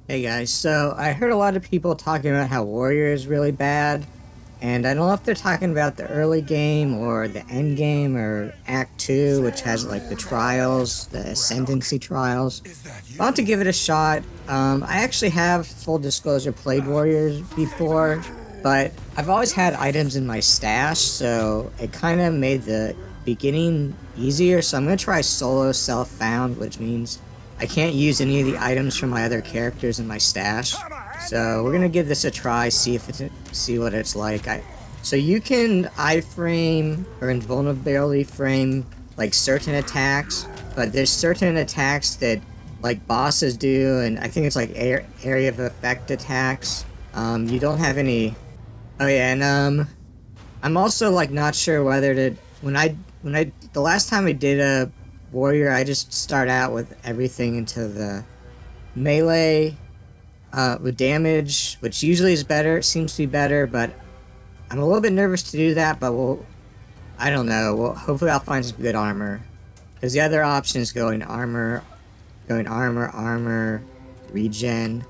Hey guys, so I heard a lot of people talking about how Warrior is really bad, and I don't know if they're talking about the early game or the end game or Act 2, which has like the trials, the Ascendancy trials. I want to give it a shot. I actually have, full disclosure, played Warriors before, but I've always had items in my stash, so it kind of made the beginning easier. So I'm going to try solo self-found, which means I can't use any of the items from my other characters in my stash. So we're going to give this a try, see what it's like. So you can iframe or invulnerability frame like certain attacks, but there's certain attacks that like bosses do, and I think it's like area of effect attacks. You don't have any. Oh yeah, and I'm also like not sure whether to when I the last time I did a warrior, I just start out with everything into the melee with damage, which usually is better. It seems to be better, but I'm a little bit nervous to do that. But I don't know. Well, hopefully I'll find some good armor, because the other option is going armor, regen.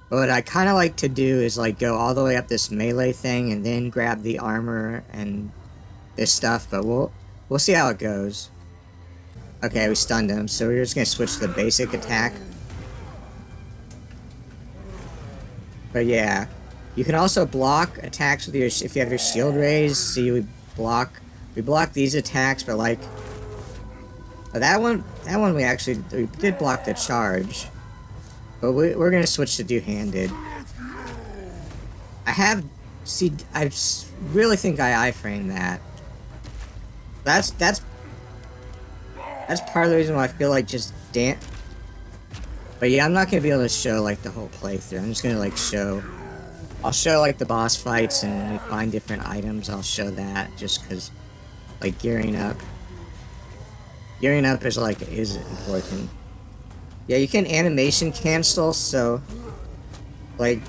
But what I kind of like to do is like go all the way up this melee thing and then grab the armor and this stuff. But we'll see how it goes. Okay, we stunned him, so we're just gonna switch to the basic attack. But yeah, you can also block attacks with your if you have your shield raised. See, we block these attacks, but like that one we did block the charge. But we're gonna switch to two-handed. I have see really think I iframe that. That's part of the reason why I feel like just damn. But yeah, I'm not gonna be able to show like the whole playthrough. I'm just gonna like show. I'll show like the boss fights and when we find different items. I'll show that just because like gearing up. Gearing up is important. Yeah, you can animation cancel, so like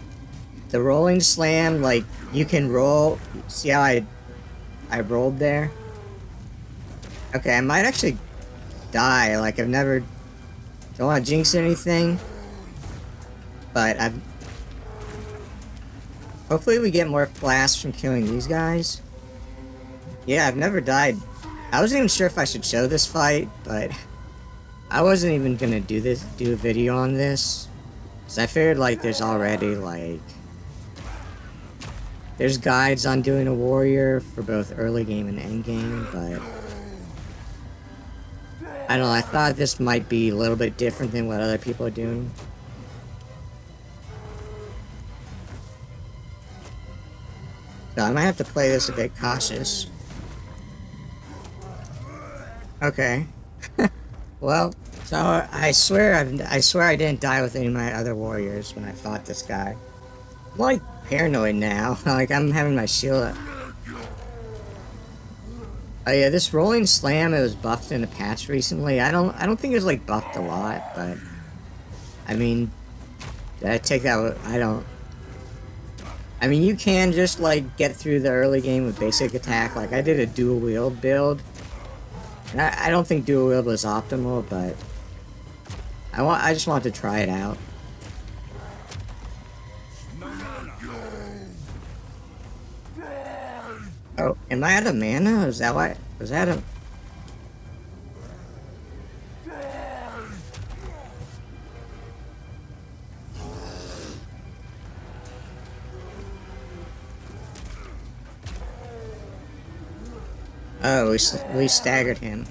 the rolling slam, like you can roll. See how I rolled there? Okay, I might actually die. Like I've never don't want to jinx anything, but I've hopefully we get more blasts from killing these guys. Yeah, I've never died. I wasn't even sure if I should show this fight, but I wasn't even gonna do a video on this. Cause I figured like there's already like there's guides on doing a warrior for both early game and end game, but I don't know, I thought this might be a little bit different than what other people are doing. So I might have to play this a bit cautious. Okay. Well, so I swear I didn't die with any of my other warriors when I fought this guy. I'm like paranoid now. Like I'm having my shield up. Oh yeah, this rolling slam, it was buffed in a patch recently. I don't think it was like buffed a lot, but I mean, did I take that? I don't. I mean, you can just like get through the early game with basic attack. Like I did a dual wield build. And I don't think dual wield was optimal, but I just want to try it out. Oh, am I out of mana? Is that why? Was that a? Oh, we staggered him.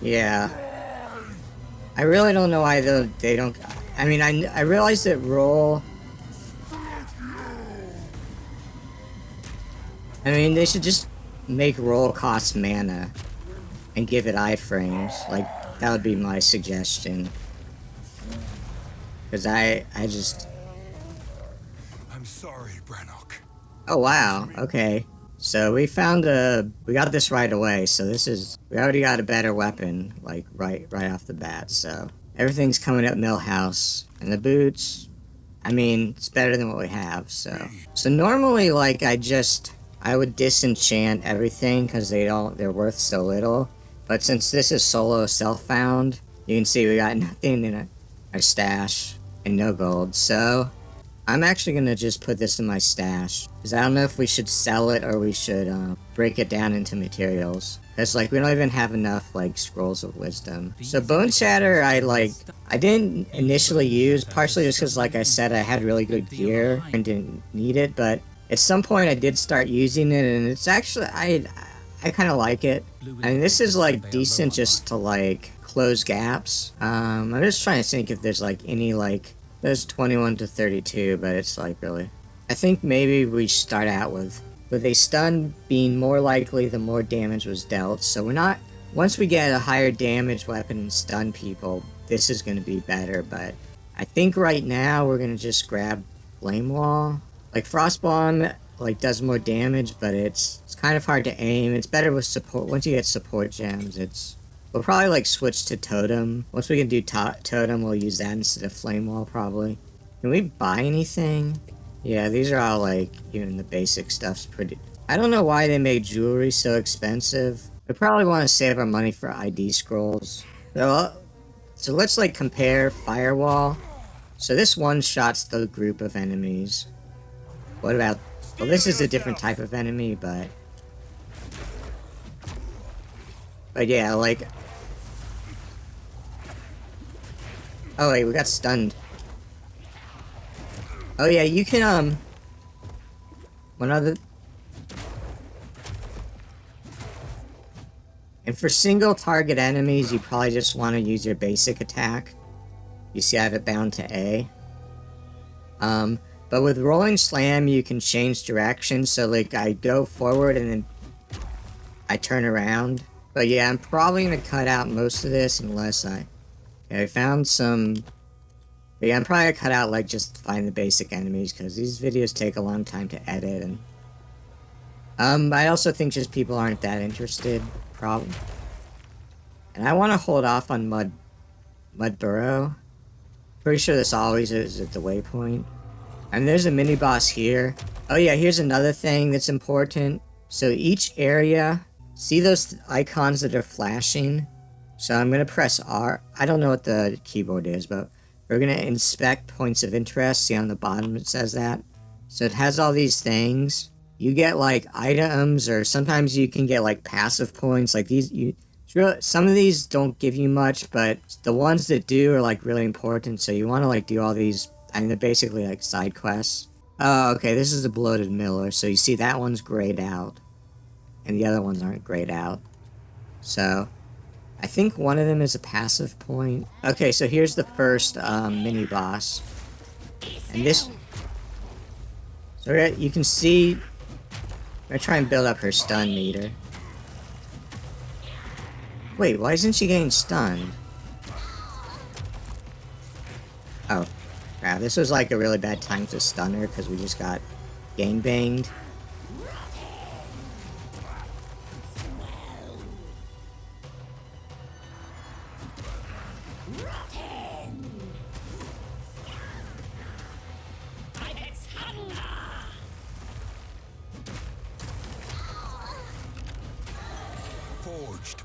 Yeah. I really don't know why they don't. I mean, I realize that roll. I mean, they should just make roll cost mana and give it iframes. Like that would be my suggestion. Cause I just. I'm sorry, Brannock. Oh wow, okay. So we got this right away, so we already got a better weapon, like right off the bat, so. Everything's coming up Millhouse, and the boots, I mean, it's better than what we have, so. So normally, like, I would disenchant everything, because they're worth so little. But since this is solo self-found, you can see we got nothing in our stash, and no gold, so. I'm actually gonna just put this in my stash, because I don't know if we should sell it or we should break it down into materials. Because like we don't even have enough like scrolls of wisdom. So bone shatter I didn't initially use, partially just because like I said I had really good gear and didn't need it, but at some point I did start using it and it's actually I kind of like it. I mean this is like decent just to like close gaps. I'm just trying to think if there's like any like there's 21 to 32, but it's like really. I think maybe we start out with a stun being more likely the more damage was dealt. So we're not. Once we get a higher damage weapon and stun people, this is going to be better. But I think right now we're going to just grab Flame Wall. Like Frostbomb like does more damage, but it's kind of hard to aim. It's better with support. Once you get support gems, we'll probably like switch to Totem. Once we can do Totem, we'll use that instead of Flame Wall probably. Can we buy anything? Yeah, these are all like, even the basic stuff's pretty... I don't know why they made jewelry so expensive. We probably want to save our money for ID scrolls. So let's like compare Firewall. So this one-shots the group of enemies. What about... Well, this is a different type of enemy, but... But yeah, like... Oh wait, we got stunned. Oh yeah, you can, one other... And for single target enemies, you probably just want to use your basic attack. You see I have it bound to A. But with Rolling Slam, you can change direction, so like I go forward and then I turn around. But yeah, I'm probably going to cut out most of this unless I found some... But yeah, I'm probably gonna cut out, like, just find the basic enemies, because these videos take a long time to edit, and... I also think just people aren't that interested, probably. And I want to hold off on Mud Burrow. Pretty sure this always is at the waypoint. And there's a mini-boss here. Oh yeah, here's another thing that's important. So each area... See those icons that are flashing? So I'm gonna press R. I don't know what the keyboard is, but... We're going to inspect points of interest. See on the bottom it says that. So it has all these things. You get like items, or sometimes you can get like passive points. Like these, some of these don't give you much, but the ones that do are like really important. So you want to like do all these. I mean, they're basically like side quests. Oh, okay. This is a bloated miller. So you see that one's grayed out, and the other ones aren't grayed out. So. I think one of them is a passive point. Okay, so here's the first mini-boss. And this... So you can see... I'm gonna try and build up her stun meter. Wait, why isn't she getting stunned? Oh, crap. This was like a really bad time to stun her because we just got gangbanged.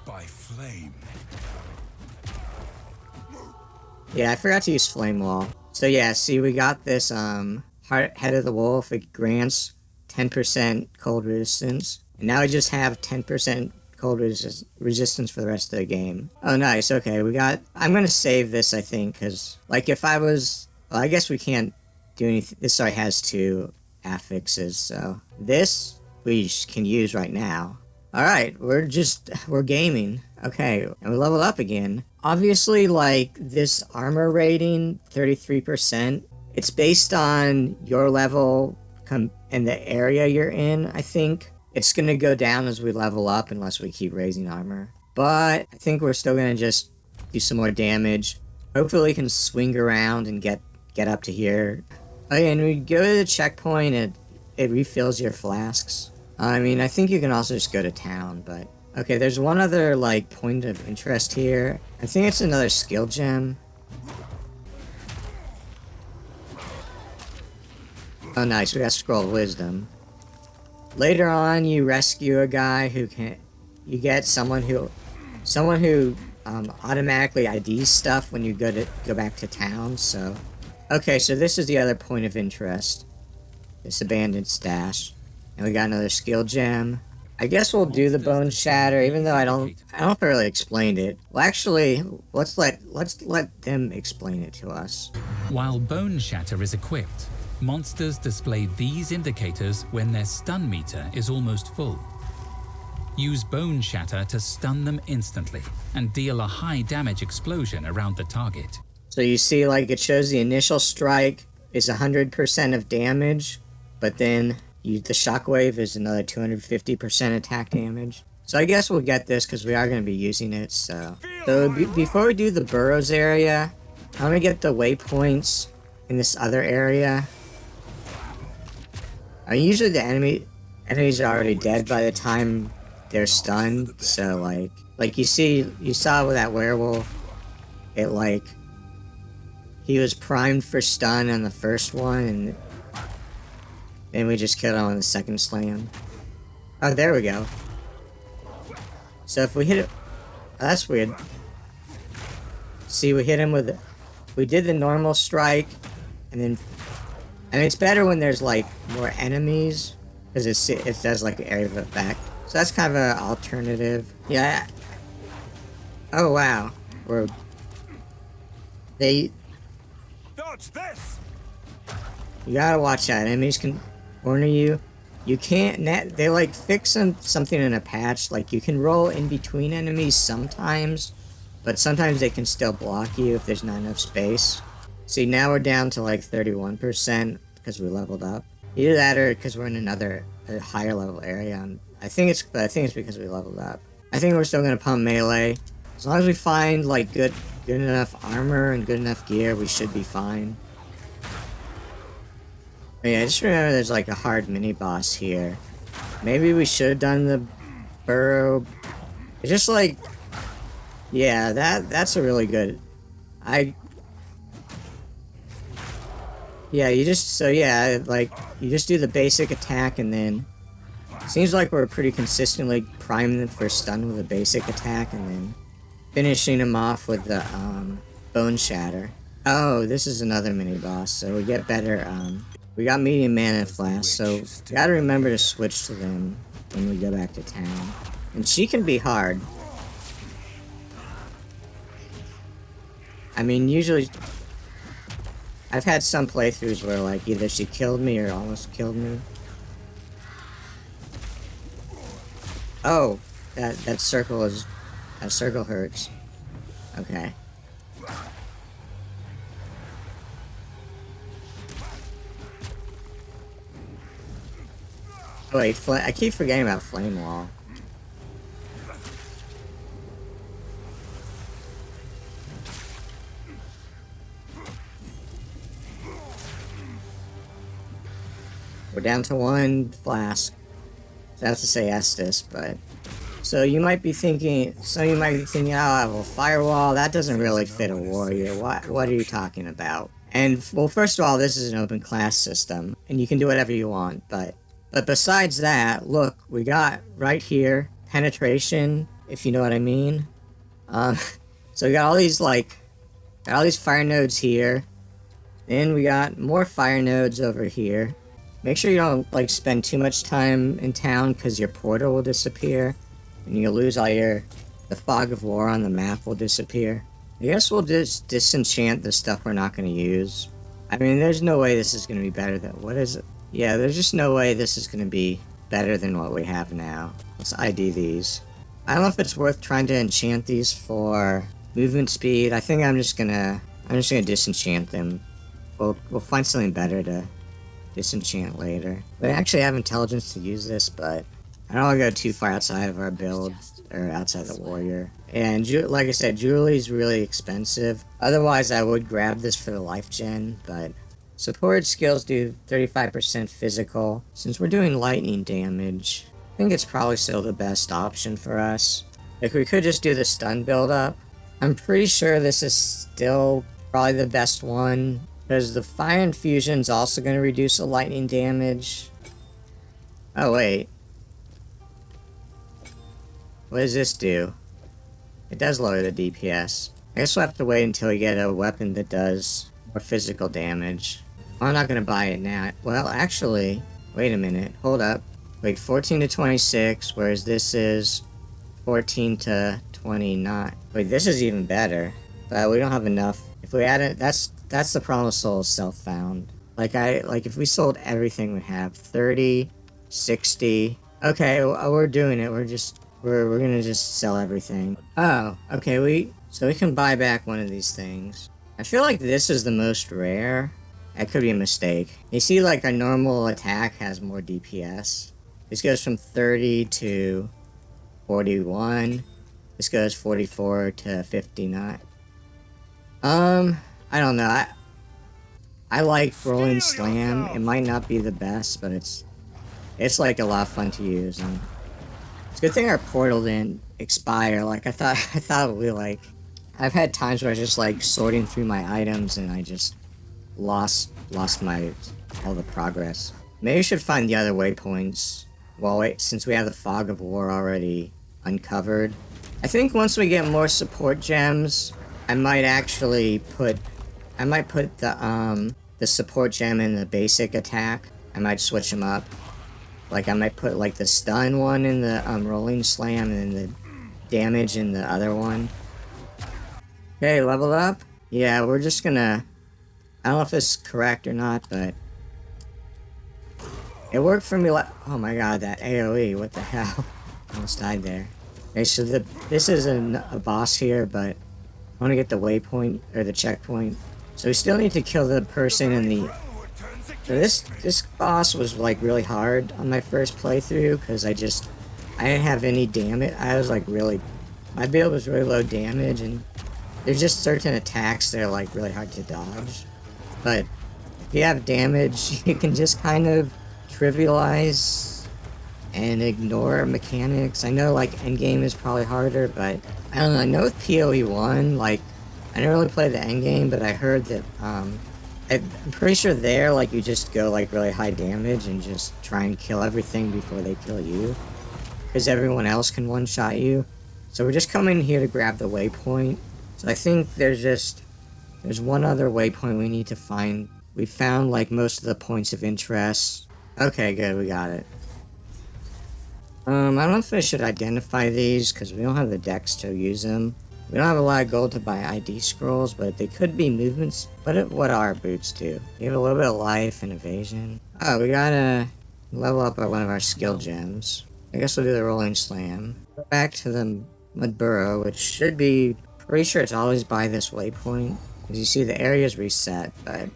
By flame. Yeah, I forgot to use Flame Wall. So yeah, see we got this Head of the Wolf. It grants 10% cold resistance. And now we just have 10% cold resistance for the rest of the game. Oh nice, okay, I'm gonna save this I think, because like if I was... Well, I guess we can't do anything. This already has 2 affixes, so... This we can use right now. Alright, we're gaming. Okay, and we leveled up again. Obviously, like, this armor rating, 33%, it's based on your level and the area you're in, I think. It's gonna go down as we level up unless we keep raising armor. But I think we're still gonna just do some more damage. Hopefully we can swing around and get up to here. Oh yeah, and we go to the checkpoint and it refills your flasks. I mean, I think you can also just go to town, but... Okay, there's one other, like, point of interest here. I think it's another skill gem. Oh, nice, we got Scroll of Wisdom. Later on, you rescue a guy who can... You get someone who automatically IDs stuff when you go back to town, so... Okay, so this is the other point of interest. This abandoned stash. And we got another skill gem. I guess we'll do the Bone Shatter, even though I don't know if I really explained it. Well, actually, let's let them explain it to us. While Bone Shatter is equipped, monsters display these indicators when their stun meter is almost full. Use Bone Shatter to stun them instantly and deal a high damage explosion around the target. So you see, like, it shows the initial strike is 100% of damage, but then the shockwave is another 250% attack damage. So I guess we'll get this because we are going to be using it, so... Before we do the burrows area, I'm going to get the waypoints in this other area. Usually the enemies are already dead by the time they're stunned, so like you saw with that werewolf, it like... He was primed for stun on the first one, and then we just killed him on the second slam. Oh, there we go. So if we hit it... Oh, that's weird. See, we hit him with... We did the normal strike, and then... I mean, it's better when there's, like, more enemies, because it does, like, an area of effect. So that's kind of an alternative. Yeah. Oh, wow. Dodge this! You gotta watch out. Enemies can corner you. You can't... They, like, fix something in a patch. Like, you can roll in between enemies sometimes, but sometimes they can still block you if there's not enough space. See, now we're down to, like, 31% because we leveled up. Either that or because we're in a higher level area. I think it's because we leveled up. I think we're still gonna pump melee. As long as we find, like, good enough armor and good enough gear, we should be fine. But yeah, just remember there's like a hard mini-boss here. Maybe we should have done the burrow. It's just like... Yeah, that's a really good... Yeah, you just do the basic attack and then... Seems like we're pretty consistently priming them for stun with a basic attack and then finishing them off with the Bone Shatter. Oh, this is another mini-boss, so we get better, we got medium mana flask, so we gotta remember to switch to them when we go back to town. And she can be hard. I mean, usually... I've had some playthroughs where, like, either she killed me or almost killed me. Oh, that circle hurts. Okay. Oh, wait, I keep forgetting about Flame Wall. We're down to 1 flask. So I have to say Estus, but... So you might be thinking, oh, well, Firewall, that doesn't really fit a warrior. What are you talking about? And, well, first of all, this is an open class system, and you can do whatever you want, but besides that, look, we got right here, penetration, if you know what I mean. So we got all these, fire nodes here. Then we got more fire nodes over here. Make sure you don't, like, spend too much time in town, because your portal will disappear. And you'll lose all the fog of war on the map will disappear. I guess we'll just disenchant the stuff we're not going to use. I mean, there's no way this is going to be better than... What is it? Yeah, there's just no way this is going to be better than what we have now. Let's ID these. I don't know if it's worth trying to enchant these for movement speed. I think I'm just gonna disenchant them. We'll find something better to disenchant later. We actually have intelligence to use this, but I don't want to go too far outside of our build, or outside the warrior. And like I said, Julie's really expensive. Otherwise, I would grab this for the life gen, but Support skills do 35% physical. Since we're doing lightning damage, I think it's probably still the best option for us. Like, we could just do the stun build up. I'm pretty sure this is still probably the best one, because the fire infusion is also going to reduce the lightning damage. Oh wait, what does this do? It does lower the DPS. I guess we'll have to wait until we get a weapon that does more physical damage. I'm not gonna buy it now. Well, actually, wait a minute, hold up. Wait, 14 to 26, whereas this is 14 to 29. Wait, this is even better. But we don't have enough. If we add it, that's the problem with Soul Self-Found. Like if we sold everything, we have 30, 60. Okay, we're doing it. We're gonna just sell everything. Oh, okay, so we can buy back one of these things. I feel like this is the most rare. That could be a mistake. You see, like, a normal attack has more DPS. This goes from 30 to 41. This goes 44 to 59. I don't know. I like Rolling Slam. It might not be the best, but it's like a lot of fun to use. And it's a good thing our portal didn't expire. Like, I thought we, like, I've had times where I was just like sorting through my items and I just lost all the progress. Maybe we should find the other waypoints. Well, wait, since we have the Fog of War already uncovered. I think once we get more support gems, I might put the support gem in the basic attack. I might switch them up. Like, I might put like the stun one in the rolling slam and then the damage in the other one. Okay, leveled up. Yeah, we're just gonna, I don't know if this is correct or not, but it worked for me. Oh my god, that AoE, what the hell? I almost died there. Okay, so this is a boss here, but I want to get the waypoint, or the checkpoint. So we still need to kill the person in the... So this boss was like really hard on my first playthrough, because I didn't have any damage. I was like my build was really low damage, and there's just certain attacks that are like really hard to dodge. But if you have damage, you can just kind of trivialize and ignore mechanics. I know like endgame is probably harder, but I don't know. I know with PoE 1, like, I didn't really play the endgame, but I heard that I'm pretty sure there, like, you just go like really high damage and just try and kill everything before they kill you, because everyone else can one-shot you. So we're just coming here to grab the waypoint. So I think there's one other waypoint we need to find. We found like most of the points of interest. Okay, good, we got it. I don't know if I should identify these because we don't have the dex to use them. We don't have a lot of gold to buy ID scrolls, but they could be movements. What our boots do? We have a little bit of life and evasion. Oh, we gotta level up one of our skill gems. I guess we'll do the rolling slam. Back to the mud burrow, which should be, pretty sure it's always by this waypoint. As you see, the area's reset, but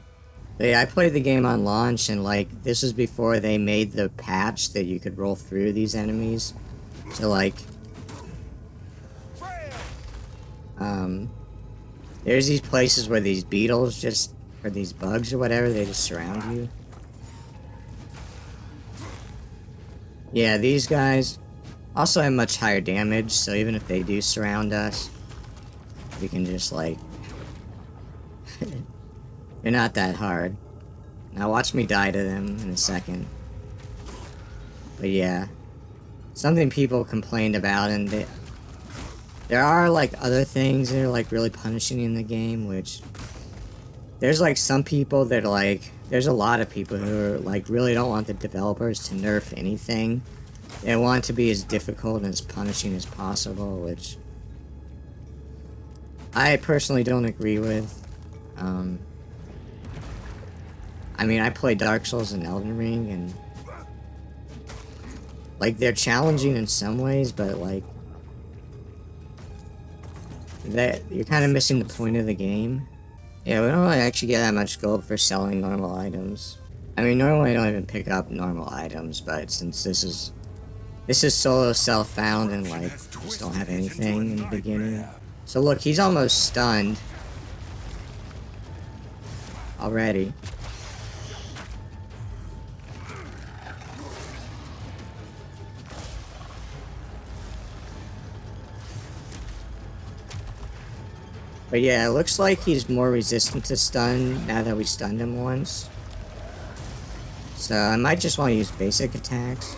yeah, I played the game on launch, and like, this was before they made the patch that you could roll through these enemies. So like, there's these places where these beetles or these bugs or whatever, they just surround you. Yeah, these guys also have much higher damage, so even if they do surround us, we can just like... They're not that hard. Now watch me die to them in a second. But yeah, something people complained about, and there are like other things that are like really punishing in the game, which there's like some people that are like, there's a lot of people who are like really don't want the developers to nerf anything. They want it to be as difficult and as punishing as possible, which I personally don't agree with. I mean, I play Dark Souls and Elden Ring, and like, they're challenging in some ways, but like, you're kind of missing the point of the game. Yeah, we don't really actually get that much gold for selling normal items. I mean, normally I don't even pick up normal items, but since this is solo self-found, and like, just don't have anything in the beginning. So look, he's almost stunned already. But yeah, it looks like he's more resistant to stun now that we stunned him once. So I might just want to use basic attacks.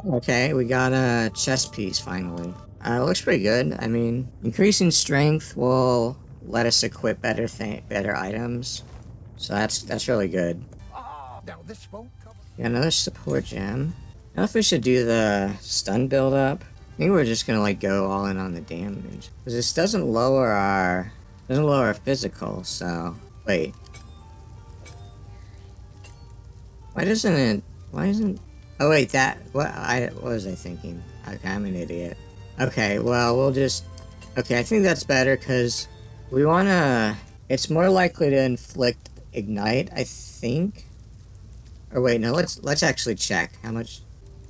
Okay, we got a chest piece finally. It looks pretty good. I mean, increasing strength will let us equip better items. So that's really good. Now this won't cover. Got another support gem. I don't know if we should do the stun build up. I think we're just gonna like go all in on the damage. Because this doesn't lower our physical, so wait. Why isn't oh wait, what was I thinking? Okay, I'm an idiot. Okay, well okay, I think that's better because we wanna it's more likely to inflict ignite, I think. Or wait, no, let's actually check how much.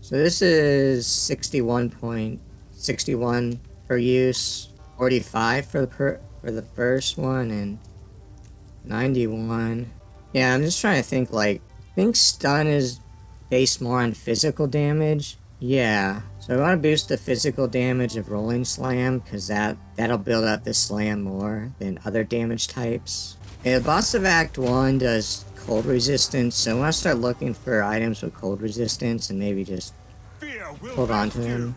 So this is 61.61 per use, 45 for the first one, and 91. Yeah, I'm just trying to think. Like, I think stun is based more on physical damage. Yeah, so I want to boost the physical damage of rolling slam because that'll build up the slam more than other damage types. And the boss of Act 1 does cold resistance, so I want to start looking for items with cold resistance and maybe just hold on to them.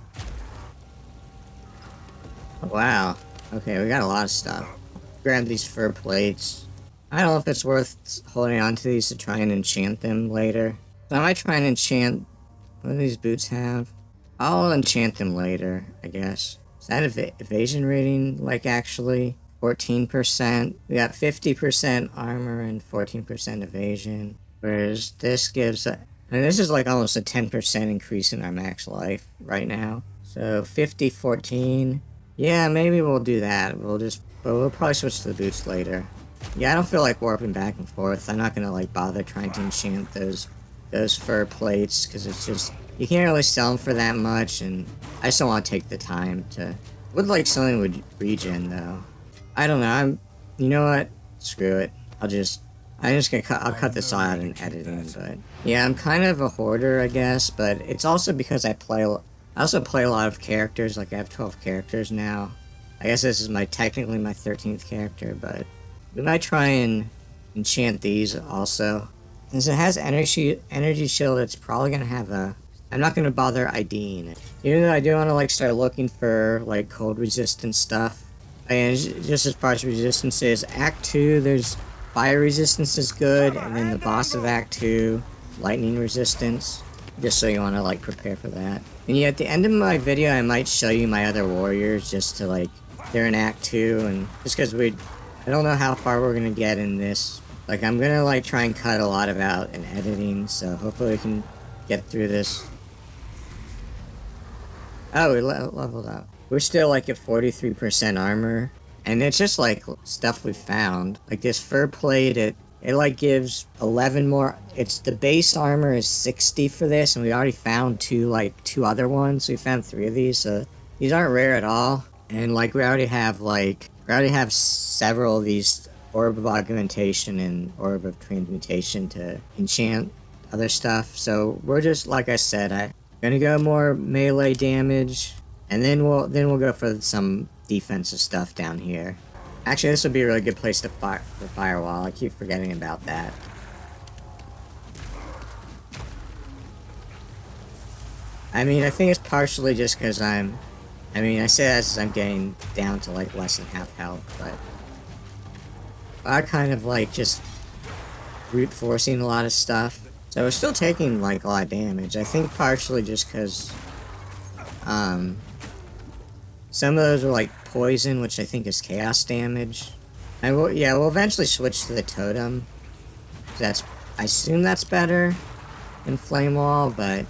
Oh, wow. Okay, we got a lot of stuff. Grab these fur plates. I don't know if it's worth holding on to these to try and enchant them later. So I might try and enchant... What do these boots have? I'll enchant them later, I guess. Is that evasion rating, like, actually? 14%. We got 50% armor and 14% evasion. Whereas this gives... and this is like almost a 10% increase in our max life right now. So 50, 14. Yeah, maybe we'll do that. But we'll probably switch to the boots later. Yeah, I don't feel like warping back and forth. I'm not gonna like bother trying to enchant those fur plates because it's just you can't really sell them for that much, and I just don't want to take the time to. Would like something with regen though. I don't know. You know what? Screw it. I'll cut this all out in editing. But yeah, I'm kind of a hoarder, I guess. But it's also because I also play a lot of characters. Like I have 12 characters now. I guess this is technically my 13th character, but we might try and enchant these also. Since it has energy shield, it's probably gonna have a. I'm not gonna bother IDing it. Even though I do want to like start looking for like cold resistance stuff. And just as far as resistances, Act 2, there's fire resistance is good, and then the boss of Act 2, lightning resistance. Just so you want to like prepare for that. And yeah, at the end of my video, I might show you my other warriors just to like. They're in Act 2, and just because I don't know how far we're gonna get in this. Like, I'm gonna like try and cut a lot of out in editing, so hopefully we can get through this. Oh, we leveled up. We're still like at 43% armor, and it's just like stuff we found. Like this fur plate, it like gives 11 more. It's the base armor is 60 for this, and we already found two other ones. We found 3 of these, so these aren't rare at all. And like we already have several of these Orb of Augmentation and Orb of Transmutation to enchant other stuff. So we're just, like I said, I'm gonna go more melee damage, and then we'll go for some defensive stuff down here. Actually, this would be a really good place to firewall. I keep forgetting about that. I mean, I think it's partially just because I say that as I'm getting down to like less than half health, but I kind of like just brute forcing a lot of stuff. So we're still taking like a lot of damage. I think partially just because some of those are like poison, which I think is chaos damage. We'll eventually switch to the totem. I assume that's better than flame wall, but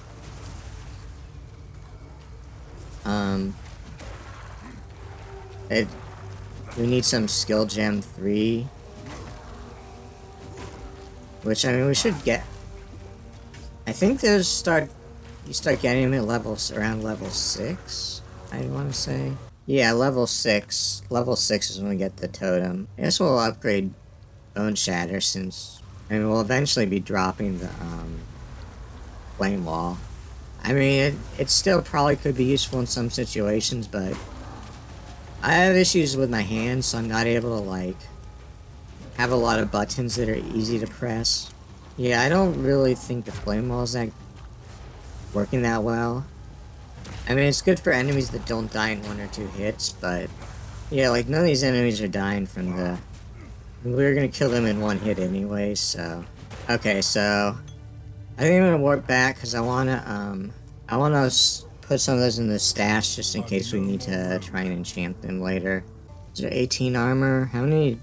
we need some skill gem 3, which I mean we should get. I think those you start getting them at around level 6. I want to say, yeah, level 6. Level 6 is when we get the totem. I guess we'll upgrade Bone Shatter since we'll eventually be dropping the flame wall. I mean, it still probably could be useful in some situations, but I have issues with my hands, so I'm not able to, like, have a lot of buttons that are easy to press. Yeah, I don't really think the flame wall is that working that well. I mean, it's good for enemies that don't die in 1 or 2 hits, but yeah, like, none of these enemies are dying from the... We were gonna kill them in 1 hit anyway, so... Okay, so... I think I'm gonna warp back, because I wanna put some of those in the stash, just in case we need to try and enchant them later. Is there 18 armor? How many...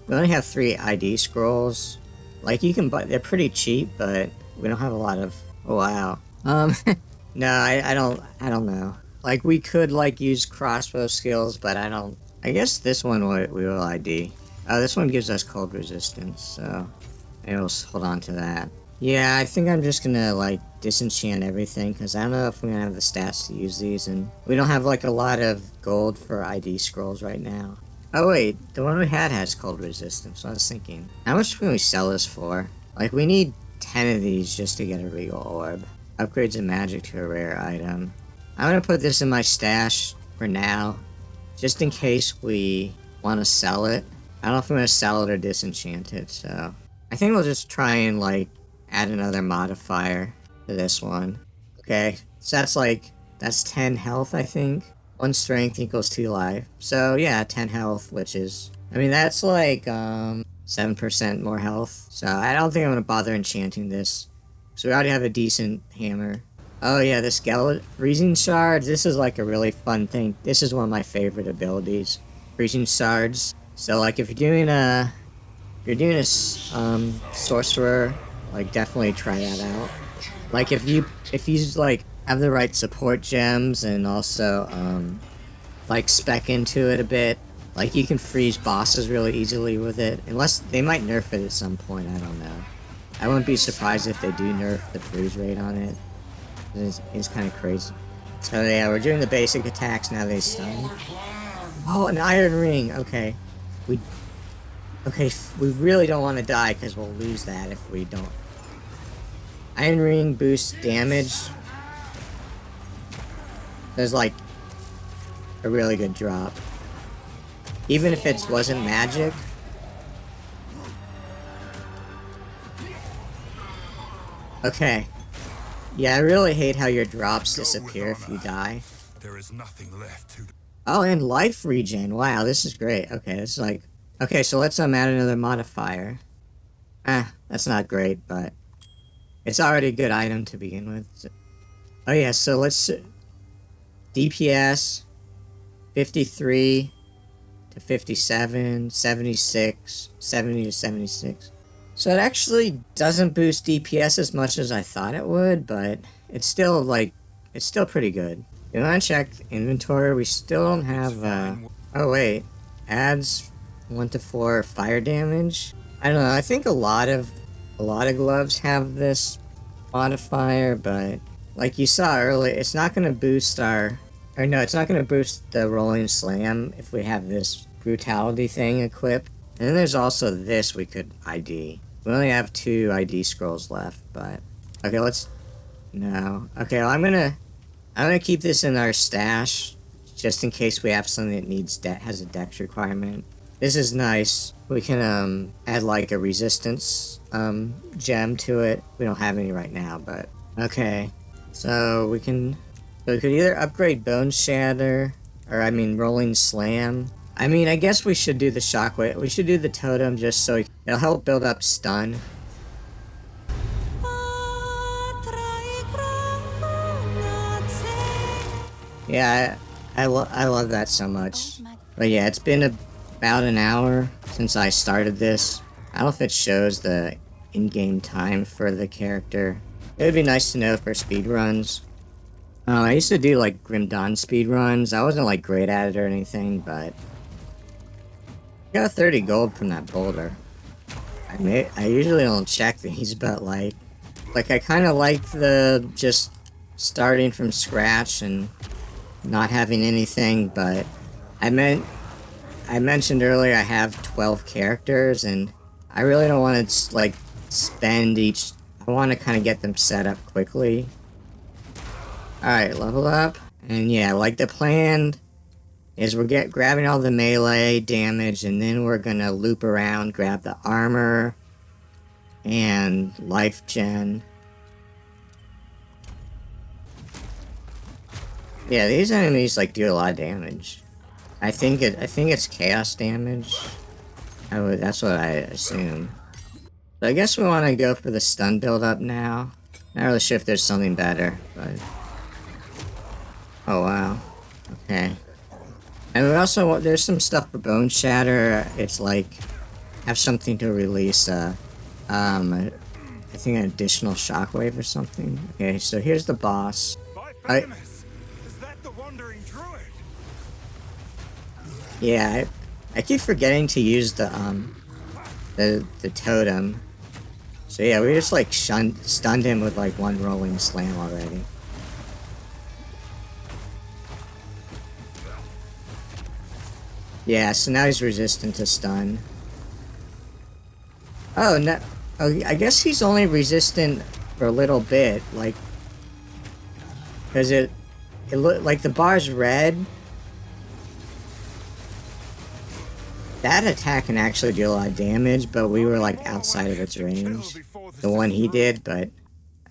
We only have 3 ID scrolls. Like, you can buy... They're pretty cheap, but we don't have a lot of... Oh, wow. No, I don't know. Like, we could, like, use crossbow skills, but I don't... I guess this one we will ID. Oh, this one gives us cold resistance, so... Maybe we'll hold on to that. Yeah, I think I'm just gonna, like, disenchant everything, because I don't know if we're gonna have the stats to use these, and we don't have, like, a lot of gold for ID scrolls right now. Oh, wait, the one we had has cold resistance, so I was thinking, how much can we sell this for? Like, we need 10 of these just to get a regal orb. Upgrades of magic to a rare item. I'm gonna put this in my stash for now, just in case we want to sell it. I don't know if I'm gonna sell it or disenchant it, so... I think we'll just try and, like, add another modifier to this one. Okay, so that's 10 health, I think. 1 strength equals 2 life. So, yeah, 10 health, which is... I mean, that's like, 7% more health. So, I don't think I'm gonna bother enchanting this. So, we already have a decent hammer. Oh, yeah, the skeleton... Freezing shards, this is, like, a really fun thing. This is one of my favorite abilities. Freezing shards. So, like, if you're doing a sorcerer, like, definitely try that out. Like, if you like have the right support gems and also like spec into it a bit, like, you can freeze bosses really easily with it. Unless they might nerf it at some point, I don't know. I wouldn't be surprised if they do nerf the freeze rate on it. It's kind of crazy. So yeah, we're doing the basic attacks now. They stun. Oh, an iron ring. Okay, we really don't want to die, because we'll lose that if we don't. Iron ring boosts damage. There's, like, a really good drop. Even if it wasn't magic. Okay. Yeah, I really hate how your drops disappear if you die. There is nothing left to... Oh, and life regen. Wow, this is great. Okay, this is like... Okay, so let's add another modifier. That's not great, but... It's already a good item to begin with. So... Oh yeah, so let's... DPS... 53... to 57... 76... 70 to 76... So it actually doesn't boost DPS as much as I thought it would, but it's still, like, it's still pretty good. You wanna check inventory? We still don't have, oh wait. Adds 1 to 4 fire damage? I don't know, I think a lot of gloves have this modifier, but like you saw earlier, it's not gonna boost it's not gonna boost the rolling slam if we have this brutality thing equipped. And then there's also this we could ID. We only have 2 ID scrolls left, but... Okay, no. Okay, well, I'm gonna keep this in our stash, just in case we have something that has a dex requirement. This is nice. We can, add, like, a resistance, gem to it. We don't have any right now, but... Okay. So, we could either upgrade Bone Shatter, or, Rolling Slam. I guess we should do the shockwave. We should do the totem just so it'll help build up stun. Yeah, I love that so much. But yeah, it's been about an hour since I started this. I don't know if it shows the in-game time for the character. It would be nice to know for speedruns. I used to do, like, Grim Dawn speedruns. I wasn't, like, great at it or anything, but... Got 30 gold from that boulder. I usually don't check these, but like I kind of like the just starting from scratch and not having anything, but I mentioned earlier I have 12 characters, and I really don't want to, like, spend each... I want to kind of get them set up quickly. Alright, level up. And yeah, like the plan is we're grabbing all the melee damage, and then we're gonna loop around, grab the armor and life gen. Yeah, these enemies like do a lot of damage. I think it's chaos damage. That's what I assume. So I guess we want to go for the stun build up now. Not really sure if there's something better, but oh wow, okay. And we also there's some stuff for Bone Shatter. It's like have something to release. I think an additional shockwave or something. Okay, so here's the boss. Is that the wandering druid? Yeah, I keep forgetting to use the totem. So yeah, we just like stunned him with like one rolling slam already. Yeah, so now he's resistant to stun. Oh no! Oh, I guess he's only resistant for a little bit, like, because it looked like the bar's red. That attack can actually do a lot of damage, but we were like outside of its range. The one he did, but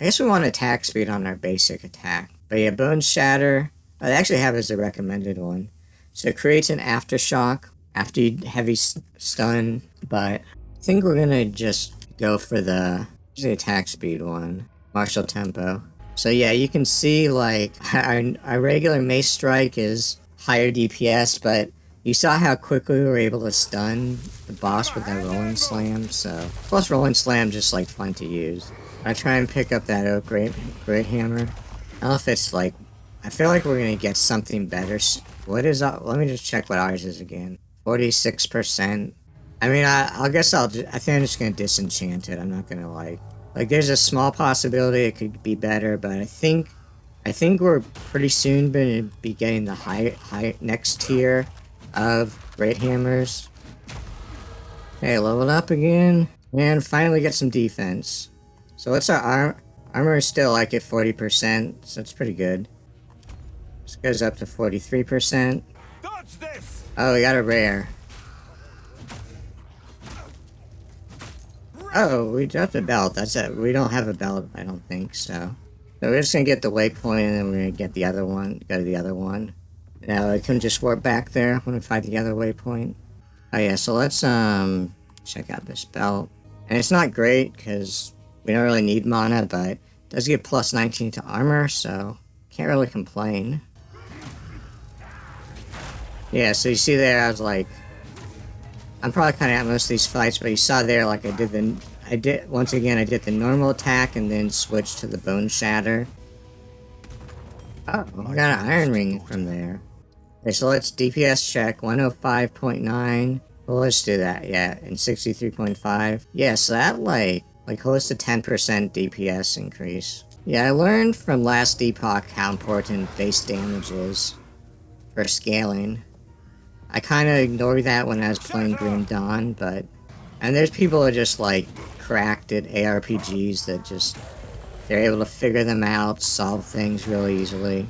I guess we want attack speed on our basic attack. But yeah, Bone Shatter, I actually have as a recommended one. So it creates an aftershock after you heavy stun, but I think we're gonna just go for the attack speed one, martial tempo. So yeah, you can see like our regular mace strike is higher DPS, but you saw how quickly we were able to stun the boss with that rolling slam. So plus rolling slam just like fun to use. I try and pick up that oak great hammer. I don't know if it's like, I feel like we're gonna get something better. What is let me just check what ours is again. 46%. I mean, I think I'm just gonna disenchant it. I'm not gonna like there's a small possibility it could be better, but I think we're pretty soon gonna be getting the high next tier of great hammers. Okay, leveled up again, and finally get some defense. So what's our armor is still like at 40%, so it's pretty good. This goes up to 43%. Dodge this! Oh, we got a rare. Oh, we dropped a belt. That's it. We don't have a belt, I don't think so. So we're just gonna get the waypoint, and then we're gonna get the other one. Go to the other one. Now I can just warp back there when we find the other waypoint. Oh yeah, so let's check out this belt. And it's not great because we don't really need mana, but it does get plus 19 to armor, so can't really complain. Yeah, so you see there, I was like, I'm probably kind of at most of these fights, but you saw there, like I did the normal attack and then switched to the Bone Shatter. Oh, I got an Iron Ring from there. Okay, so let's DPS check, 105.9. Well, let's do that, yeah, and 63.5. Yeah, so that like close to 10% DPS increase. Yeah, I learned from last epoch how important base damage is for scaling. I kind of ignored that when I was playing Grim Dawn, and there's people who are just like cracked at ARPGs that just, they're able to figure them out, solve things really easily.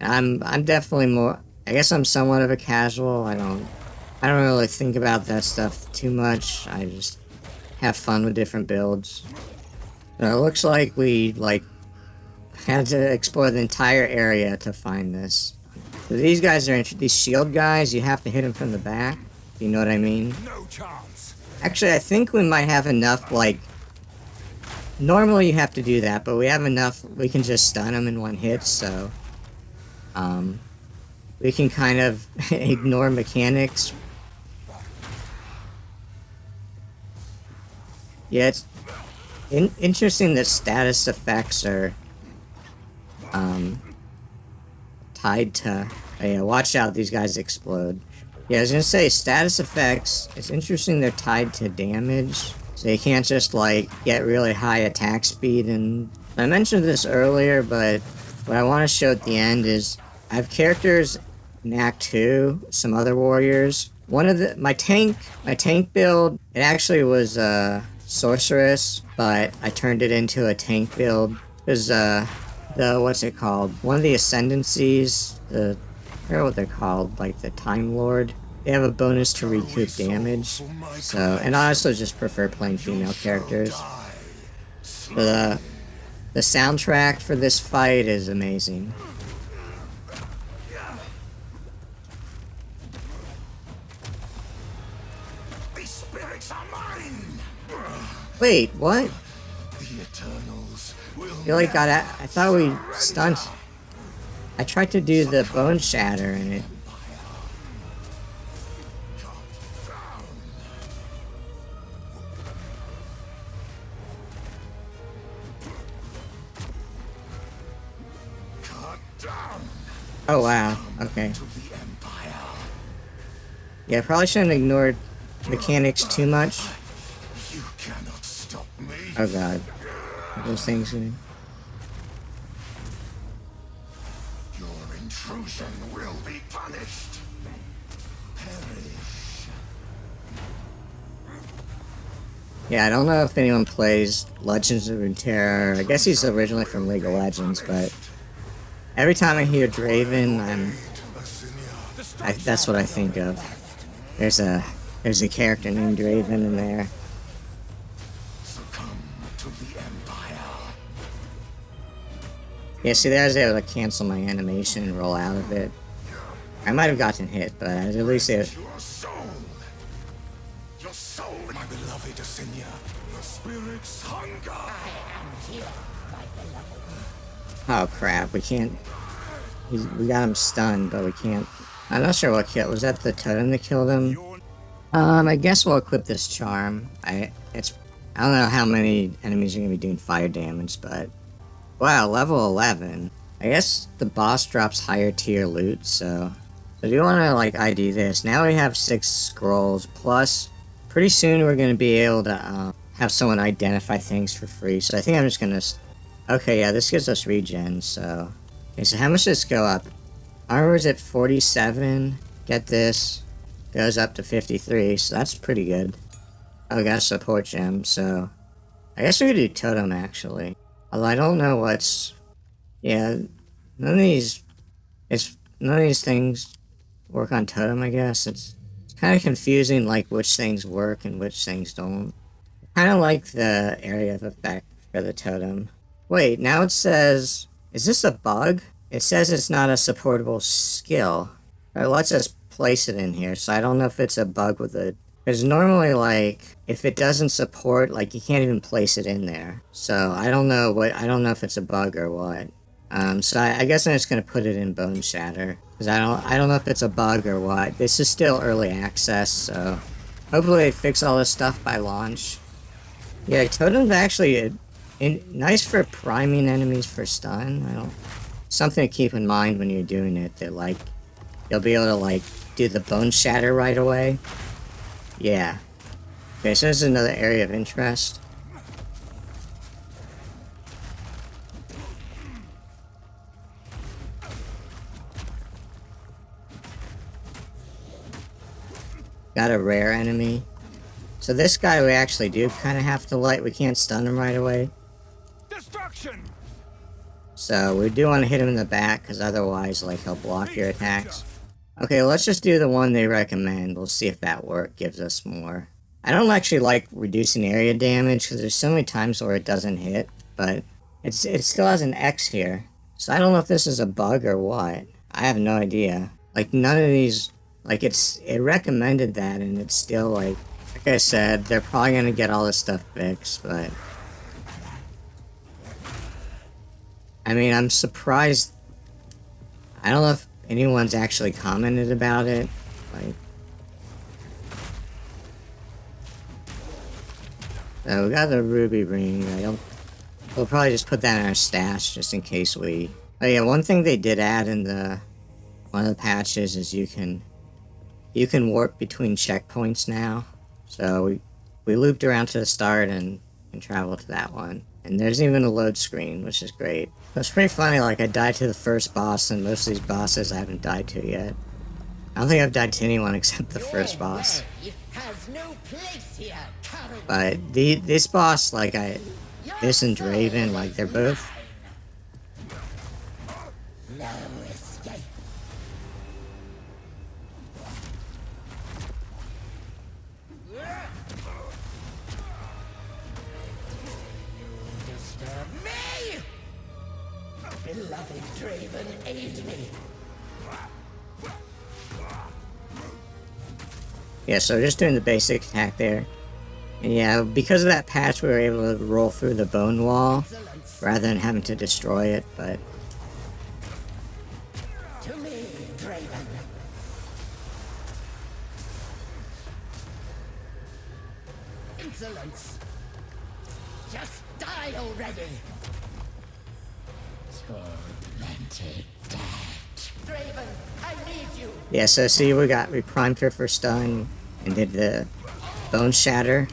I'm definitely more, I guess I'm somewhat of a casual. I don't really think about that stuff too much. I just have fun with different builds. So it looks like we had to explore the entire area to find this. So these guys are these shield guys. You have to hit them from the back. You know what I mean? No chance. Actually, I think we might have enough. Normally you have to do that, but we have enough. We can just stun them in one hit. So, we can kind of ignore mechanics. Yeah, it's interesting that status effects are tied to, yeah, watch out, these guys explode. Yeah, I was gonna say, status effects, it's interesting they're tied to damage, so you can't just get really high attack speed. And I mentioned this earlier, but what I want to show at the end is I have characters in Act 2, some other warriors. One of my tank build, it actually was sorceress, but I turned it into a tank build because the, what's it called? One of the ascendancies, I forget what they're called, like the Time Lord. They have a bonus to recoup damage. So, and I also just prefer playing female characters. The soundtrack for this fight is amazing. These spirits are mine. Wait, what? The Eternals will You like got at, I thought we stunned. I tried to do the bone shatter and it. Oh wow, okay. Yeah, I probably shouldn't have ignored mechanics too much. You cannot stop me. Oh god. Those things. Your intrusion will be punished. Perish. Yeah, I don't know if anyone plays Legends of Runeterra. I guess he's originally from League of Legends, but every time I hear Draven, that's what I think of. There's a character named Draven in there. Succumb to the Empire. Yeah, see, there I was able to cancel my animation and roll out of it. I might have gotten hit, but at least it. Your soul, my beloved Asinia. The spirit's hunger. Oh crap, we can't. We got him stunned, but we can't. I'm not sure what killed. Was that the totem that killed him? I guess we'll equip this charm. I don't know how many enemies are gonna be doing fire damage, but wow, level 11. I guess the boss drops higher tier loot, so do you want to like ID this? Now we have 6 scrolls plus. Pretty soon we're gonna be able to have someone identify things for free. So I think I'm just gonna. Okay, yeah, this gives us regen. So okay, so how much does this go up? Armor's at 47. Get this. Goes up to 53, so that's pretty good. Oh, got a support gem, so I guess we could do totem actually. Although I don't know what's. Yeah, none of these things work on totem. I guess it's kind of confusing, like which things work and which things don't. Kind of like the area of effect for the totem. Wait, now it says, is this a bug? It says it's not a supportable skill. Alright, let's just place it in here, so I don't know if it's a bug with it. Because normally, like, if it doesn't support, like, you can't even place it in there. So, I don't know if it's a bug or what. So I guess I'm just gonna put it in Bone Shatter. Because I don't know if it's a bug or what. This is still early access, so hopefully they fix all this stuff by launch. Yeah, Totem's actually nice for priming enemies for stun. Something to keep in mind when you're doing it, that like you'll be able to like do the bone shatter right away. Yeah. Okay, so this is another area of interest. Got a rare enemy. So this guy we actually do kind of have to light. We can't stun him right away. Destruction. So we do want to hit him in the back, because otherwise, like, he'll block your attacks. Okay, let's just do the one they recommend. We'll see if that gives us more. I don't actually like reducing area damage, because there's so many times where it doesn't hit, but it still has an X here. So I don't know if this is a bug or what. I have no idea. Like, none of these, like, it recommended that, and it's still, like I said, they're probably gonna get all this stuff fixed, but I mean, I'm surprised. I don't know if anyone's actually commented about it. Like, so we got the ruby ring. We'll probably just put that in our stash just in case we. Oh yeah, one thing they did add in one of the patches is you can warp between checkpoints now. So we looped around to the start and traveled to that one. And there's even a load screen, which is great. It's pretty funny, like, I died to the first boss, and most of these bosses I haven't died to yet. I don't think I've died to anyone except the first boss. But this boss, like, this and Draven, like, they're both beloved Draven, aid me. Yeah, so just doing the basic attack there. And yeah, because of that patch, we were able to roll through the bone wall rather than having to destroy it, but... To me, Draven. Insolence. Just die already. Tormented death. Draven, I need you. Yeah, so see, we primed her for stun and did the bone shatter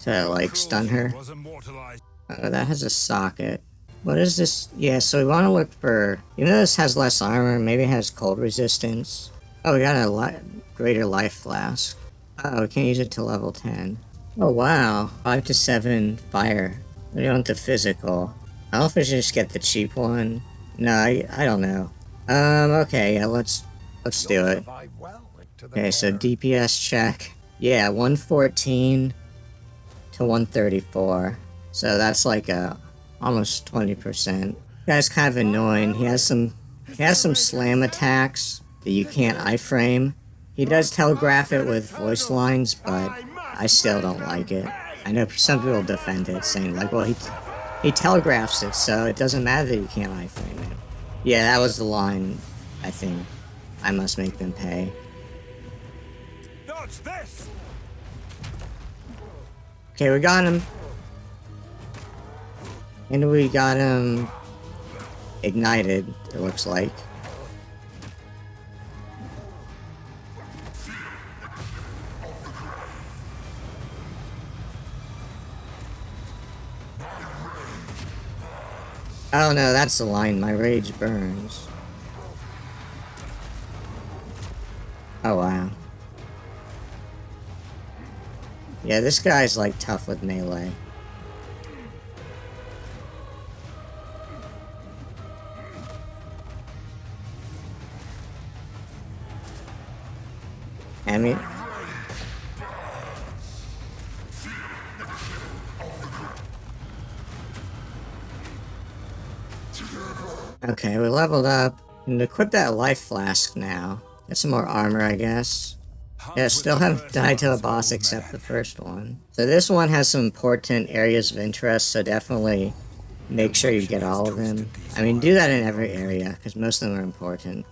to like stun her. Oh, that has a socket. What is this? Yeah, so we want to look for, even though this has less armor, maybe it has cold resistance. Oh, we got a greater life flask. Oh, we can't use it till level 10. Oh wow, 5 to 7 fire. We want the physical. I don't know if we should just get the cheap one. No, I don't know. Okay, yeah, let's do it. Okay, so DPS check. Yeah, 114 to 134. So that's like almost 20%. Guy's kind of annoying. He has some slam attacks that you can't iframe. He does telegraph it with voice lines, but I still don't like it. I know some people defend it, saying like, well, he telegraphs it, so it doesn't matter that you can't iframe it. Yeah, that was the line. I think I must make them pay. Dodge this! Okay, we got him. And we got him ignited, it looks like. Oh no, that's the line. My rage burns. Oh wow. Yeah, this guy's like tough with melee. I mean... Okay, we leveled up. And equip that life flask now. Get some more armor, I guess. Yeah, still haven't died to a boss except the first one. So this one has some important areas of interest, so definitely make sure you get all of them. I mean, do that in every area, because most of them are important.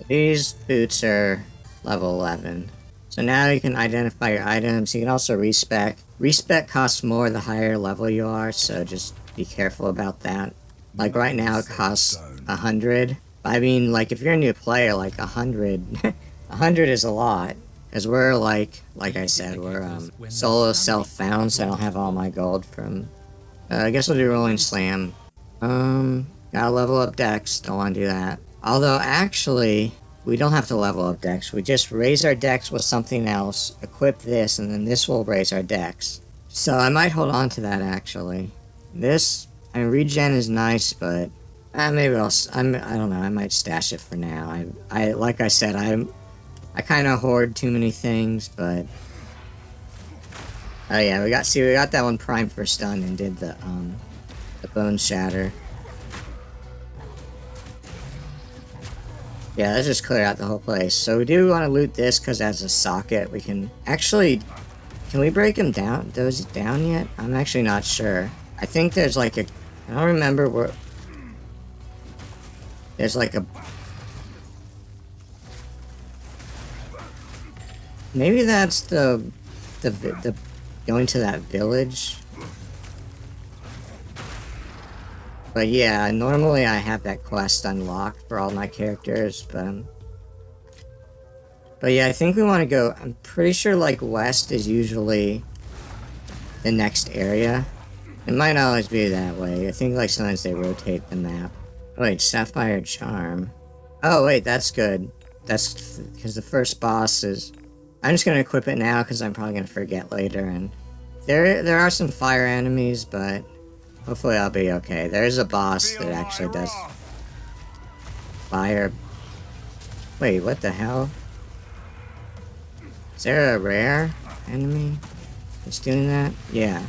These boots are level 11. So now you can identify your items. You can also respec. Respec costs more the higher level you are, so just be careful about that. Like right now it costs 100. I mean, like if you're a new player, like 100, 100 is a lot. Because we're like I said, we're solo self-found, so I don't have all my gold from... I guess we'll do Rolling Slam. Gotta level up Dex, don't want to do that. Although, actually, we don't have to level up Dex. We just raise our Dex with something else, equip this, and then this will raise our Dex. So I might hold on to that, actually. This, I mean, regen is nice, but... maybe I don't know, I might stash it for now. Like I said, I kind of hoard too many things, but... Oh yeah, we got that one primed for stun and did the bone shatter. Yeah, let's just clear out the whole place. So we do want to loot this because as a socket, we can... Actually, can we break them down? Those down yet? I'm actually not sure. I think there's like a... I don't remember where... There's like a... Maybe that's the going to that village. But yeah, normally I have that quest unlocked for all my characters, but yeah, I think we want to go, I'm pretty sure like west is usually the next area. It might not always be that way. I think like sometimes they rotate the map. Wait, Sapphire Charm. Oh wait, that's good. That's because the first boss is... I'm just gonna equip it now because I'm probably gonna forget later, and there are some fire enemies, but hopefully I'll be okay. There's a boss that actually does fire. Wait, what the hell? Is there a rare enemy that's doing that? Yeah.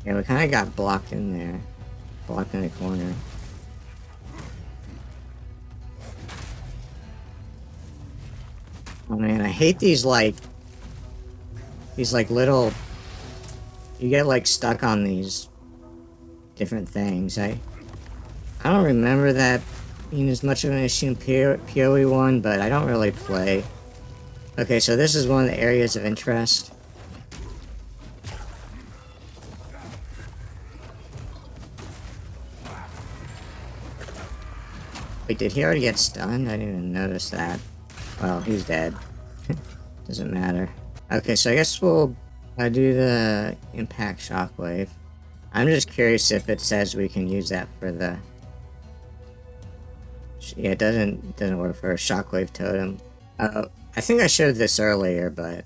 Yeah, we kind of got blocked in there. Blocked in the corner. Oh man, I hate these like little, you get like stuck on these different things. I don't remember that being as much of an issue in PoE 1, but I don't really play. Okay, so this is one of the areas of interest. Wait, did he already get stunned? I didn't even notice that. Well, he's dead. Doesn't matter. Okay, so I guess we'll do the impact shockwave. I'm just curious if it says we can use that for the... Yeah, it doesn't work for a shockwave totem. I think I showed this earlier, but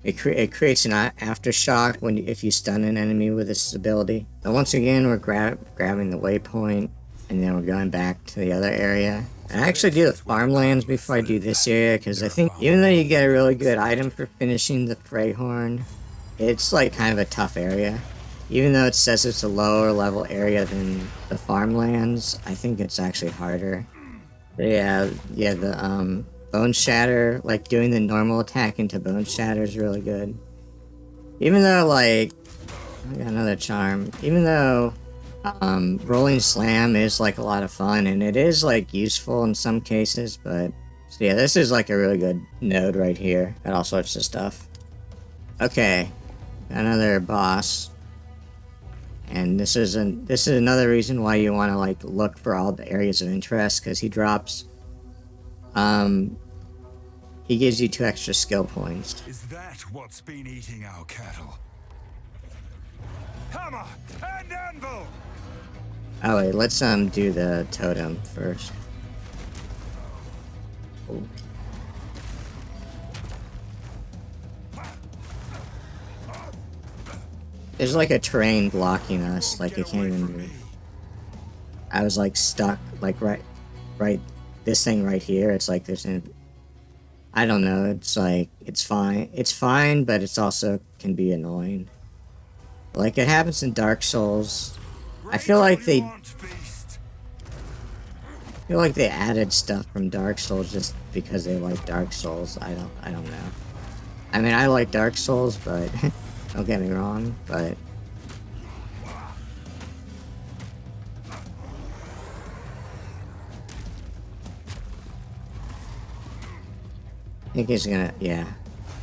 it creates an aftershock if you stun an enemy with this ability. And once again, we're grabbing the waypoint, and then we're going back to the other area. And I actually do the farmlands before I do this area, because I think even though you get a really good item for finishing the Freyhorn, it's like kind of a tough area. Even though it says it's a lower level area than the farmlands, I think it's actually harder. Yeah, the Bone Shatter, like doing the normal attack into Bone Shatter is really good. Even though, like, I got another charm. Even though Rolling Slam is like a lot of fun and it is like useful in some cases, but so yeah, this is like a really good node right here. Got all sorts of stuff. Okay, another boss. And this is another reason why you want to like look for all the areas of interest, because he drops he gives you 2 extra skill points. Is that what's been eating our cattle? Hammer and anvil! Oh wait, let's do the totem first. Ooh. There's like a terrain blocking us, like I can't even move. I was like stuck, like right, this thing right here. It's like there's I don't know. It's like it's fine, but it's also can be annoying. Like it happens in Dark Souls. I feel like they added stuff from Dark Souls just because they like Dark Souls. I don't know. I mean, I like Dark Souls, but don't get me wrong, but I think he's gonna, yeah.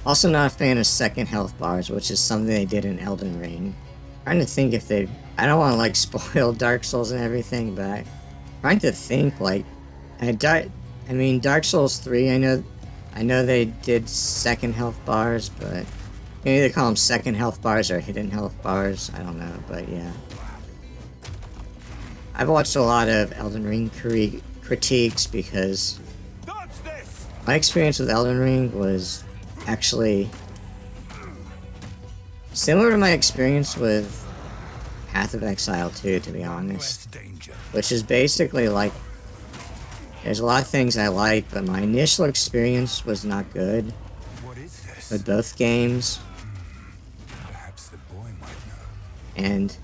Also not a fan of second health bars, which is something they did in Elden Ring. Trying to think if they, I don't want to like spoil Dark Souls and everything, but I'm trying to think like, I mean Dark Souls 3, I know they did second health bars, but you either call them second health bars or hidden health bars, I don't know, but yeah. I've watched a lot of Elden Ring critiques because my experience with Elden Ring was actually similar to my experience with Path of Exile 2, to be honest. Which is basically like, there's a lot of things I like, but my initial experience was not good with both games. And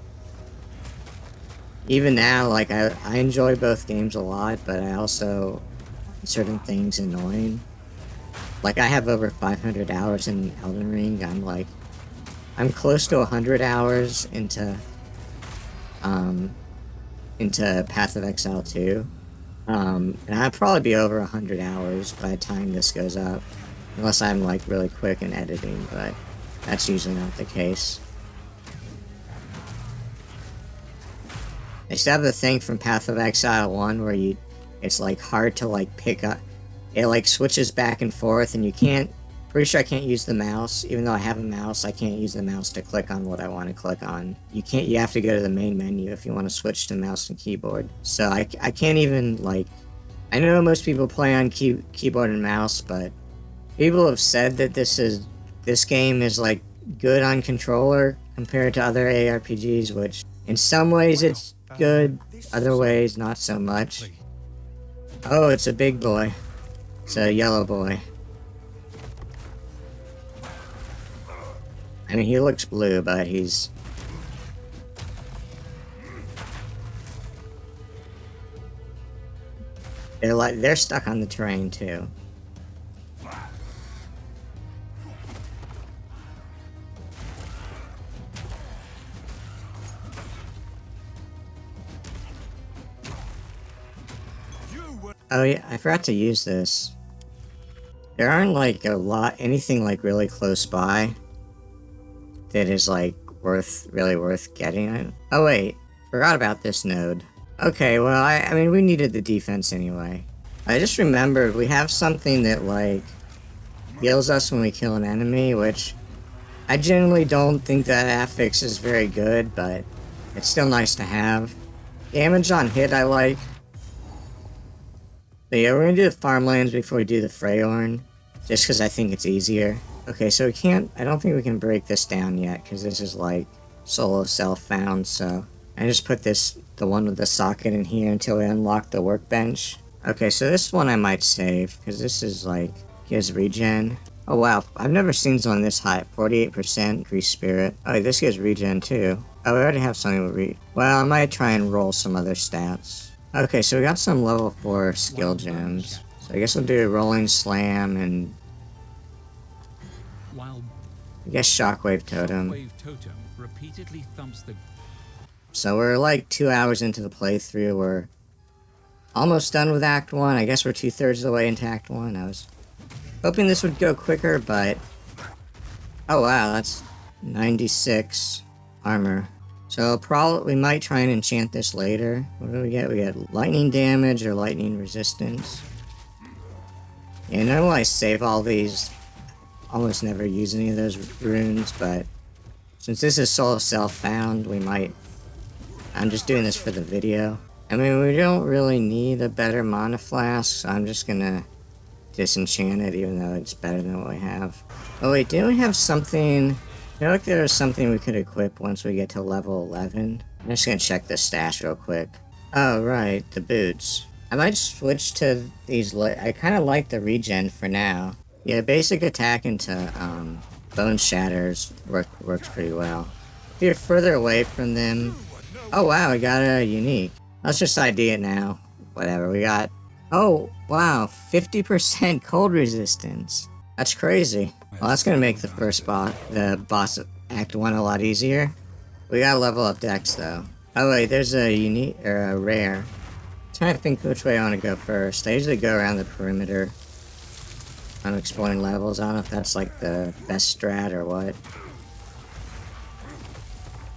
even now, like, I enjoy both games a lot, but I also find certain things annoying. Like, I have over 500 hours in Elden Ring. I'm close to 100 hours into Path of Exile 2. And I'll probably be over 100 hours by the time this goes up. Unless I'm, like, really quick in editing, but that's usually not the case. They still have the thing from Path of Exile 1 where it's like hard to like pick up. It like switches back and forth and you can't, pretty sure I can't use the mouse. Even though I have a mouse, I can't use the mouse to click on what I want to click on. You have to go to the main menu if you want to switch to mouse and keyboard. So I can't even like, I know most people play on keyboard and mouse, but people have said that this game is like good on controller compared to other ARPGs, which in some ways it's good, other ways not so much. Oh, it's a big boy. It's a yellow boy. I mean, he looks blue, but he's They're stuck on the terrain too. Oh yeah, I forgot to use this. There aren't like anything like really close by that is like really worth getting. Oh wait, forgot about this node. Okay, well I mean we needed the defense anyway. I just remembered we have something that like heals us when we kill an enemy, which I generally don't think that affix is very good, but it's still nice to have. Damage on hit I like. But yeah, we're gonna do the farmlands before we do the Freyorn, just because I think it's easier. Okay, so I don't think we can break this down yet, because this is like solo self-found, so I just put the one with the socket in here until we unlock the workbench. Okay, so this one I might save, because this is like, gives regen. Oh wow, I've never seen someone this high, 48% increased spirit. Oh, this gives regen too. Oh, we already have something with well, I might try and roll some other stats. Okay, so we got some level 4 skill gems. So I guess we'll do Rolling Slam and I guess Shockwave Totem. Repeatedly thumps the... So we're like 2 hours into the playthrough. We're almost done with Act 1. I guess we're 2/3 of the way into Act 1. I was hoping this would go quicker, but... Oh wow, that's 96 armor. So we might try and enchant this later. What do we get? We get lightning damage or lightning resistance. And normally I save all these. Almost never use any of those runes, but since this is solo self-found, we might... I'm just doing this for the video. I mean, we don't really need a better mana flask, so I'm just gonna disenchant it, even though it's better than what we have. Oh wait, didn't we have something... I feel like there was something we could equip once we get to level 11. I'm just gonna check the stash real quick. Oh, right, the boots. I might switch to these, I kind of like the regen for now. Yeah, basic attack into bone shatters works pretty well. If you're further away from them... Oh wow, we got a unique. Let's just ID it now. Whatever, we got... Oh, wow, 50% cold resistance. That's crazy. Well, that's gonna make the boss of Act 1 a lot easier. We gotta level up Dex though. Oh wait, there's a unique, or a rare. I'm trying to think which way I want to go first. I usually go around the perimeter. I'm exploring levels. I don't know if that's like the best strat or what.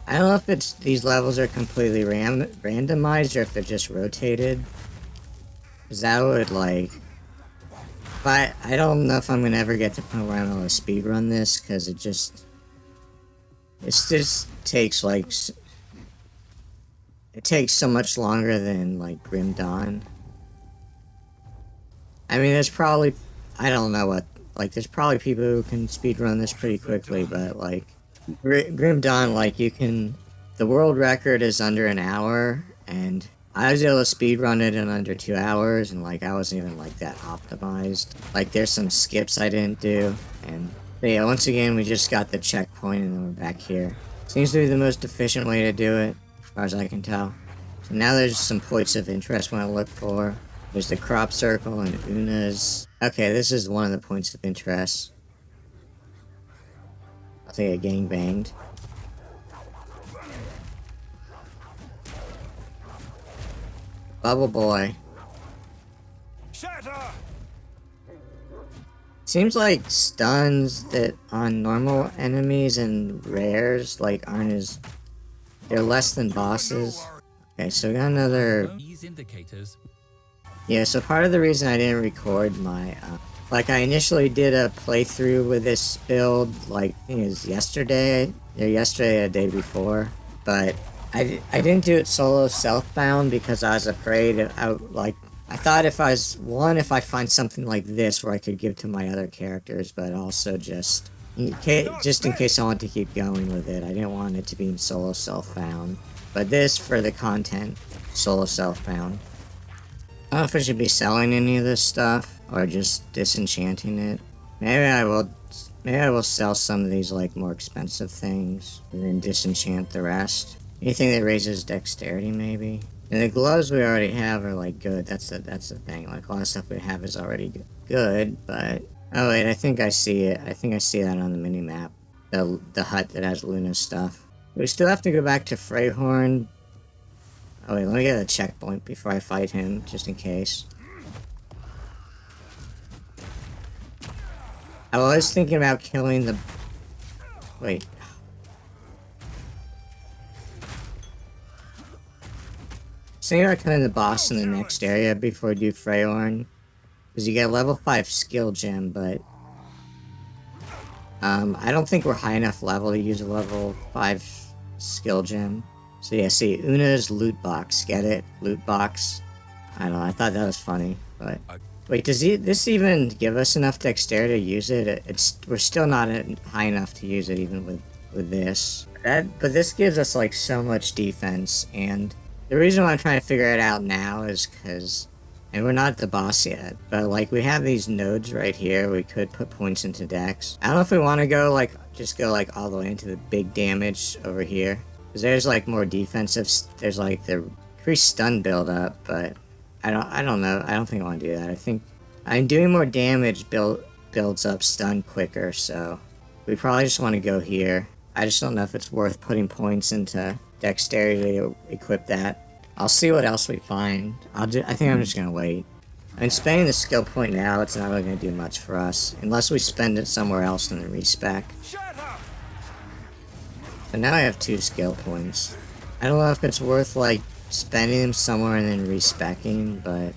I don't know if these levels are completely randomized or if they're just rotated. Cause that would like... I don't know if I'm gonna ever get to the point where I'm able to speedrun this, because it just takes like... It takes so much longer than like Grim Dawn. I mean, there's probably... I don't know what... Like, there's probably people who can speedrun this pretty quickly, but like... Grim Dawn, like, you can... The world record is under an hour, and I was able to speedrun it in under 2 hours, and like I wasn't even like that optimized. Like there's some skips I didn't do, and but yeah, once again we just got the checkpoint and then we're back here. Seems to be the most efficient way to do it, as far as I can tell. So now there's some points of interest I want to look for. There's the crop circle and Una's. Okay, this is one of the points of interest. I think I gang banged. Bubble Boy. Shatter! Seems like stuns that on normal enemies and rares like aren't as... They're less than bosses. Okay, so we got another... These indicators... Yeah, so part of the reason I didn't record my... like, I initially did a playthrough with this build, like, I think it was yesterday, or yesterday or the day before, but I didn't do it solo self-bound because I was afraid I thought if I find something like this where I could give to my other characters, but also just in case I want to keep going with it. I didn't want it to be solo self-bound. But this, for the content, solo self-bound. I don't know if I should be selling any of this stuff, or just disenchanting it. Maybe I will sell some of these like more expensive things, and then disenchant the rest. Anything that raises dexterity, maybe? And the gloves we already have are like good. That's the thing. Like a lot of stuff we have is already good, but oh wait, I think I see it. I think I see that on the mini map. The hut that has Luna's stuff. We still have to go back to Freyhorn. Oh wait, let me get a checkpoint before I fight him, just in case. I was thinking about killing the... Wait. Thinking about killing the boss in the next area before I do Freyhorn. Because you get a level 5 skill gem, but... I don't think we're high enough level to use a level 5 skill gem. So yeah, see, Una's loot box, get it? Loot box. I don't know, I thought that was funny, but... Wait, does this even give us enough dexterity to use it? We're still not high enough to use it even with this. But this gives us like so much defense, and the reason why I'm trying to figure it out now is because, and we're not at the boss yet, but like we have these nodes right here, we could put points into dex. I don't know if we want to go like, just go like all the way into the big damage over here. Because there's like more defensive, there's like the increased stun build up, but I don't know. I don't think I want to do that. I think doing more damage builds up stun quicker, so we probably just want to go here. I just don't know if it's worth putting points into dexterity to equip that. I'll see what else we find. I think I'm just gonna wait. I mean, spending the skill point now, it's not really gonna do much for us unless we spend it somewhere else in the respec. But now I have 2 skill points. I don't know if it's worth like spending them somewhere and then respecking, but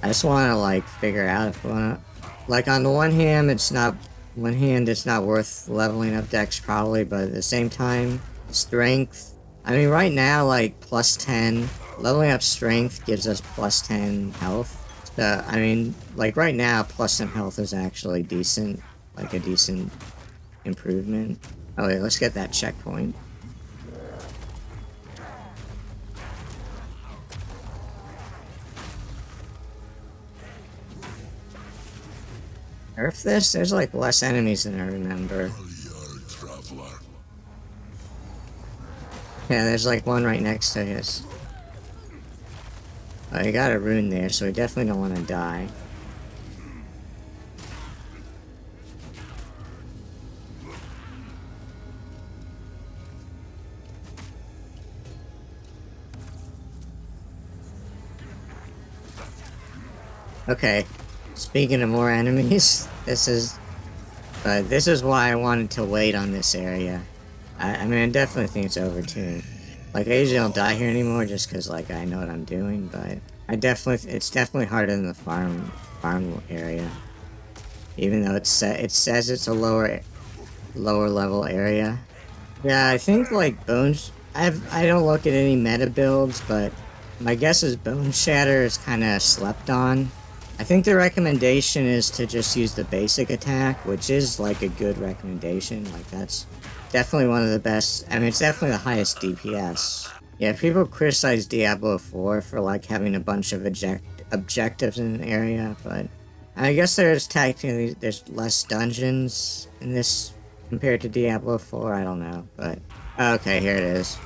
I just want to like figure out if we want to, like on the one hand it's not worth leveling up dex probably, but at the same time strength, I mean right now like plus 10 leveling up strength gives us plus 10 health, so I mean like right now plus 10 health is actually decent, like a decent improvement. Oh wait, let's get that checkpoint. Nerf this? There's like less enemies than I remember. Yeah, there's like one right next to us. Oh, you got a rune there, so we definitely don't want to die. Okay, speaking of more enemies, this is why I wanted to wait on this area. I mean, I definitely think it's overtuned. Like, I usually don't die here anymore just because, like, I know what I'm doing, but it's definitely harder than the farm area. Even though it says it's a lower level area. Yeah, I think, like, bones... I don't look at any meta builds, but my guess is Bone Shatter is kind of slept on. I think the recommendation is to just use the basic attack, which is like a good recommendation. Like that's definitely one of the best. I mean, it's definitely the highest DPS. Yeah, people criticize Diablo 4 for like having a bunch of objectives in an area, but I guess there's less dungeons in this compared to Diablo 4. I don't know, but okay, here it is.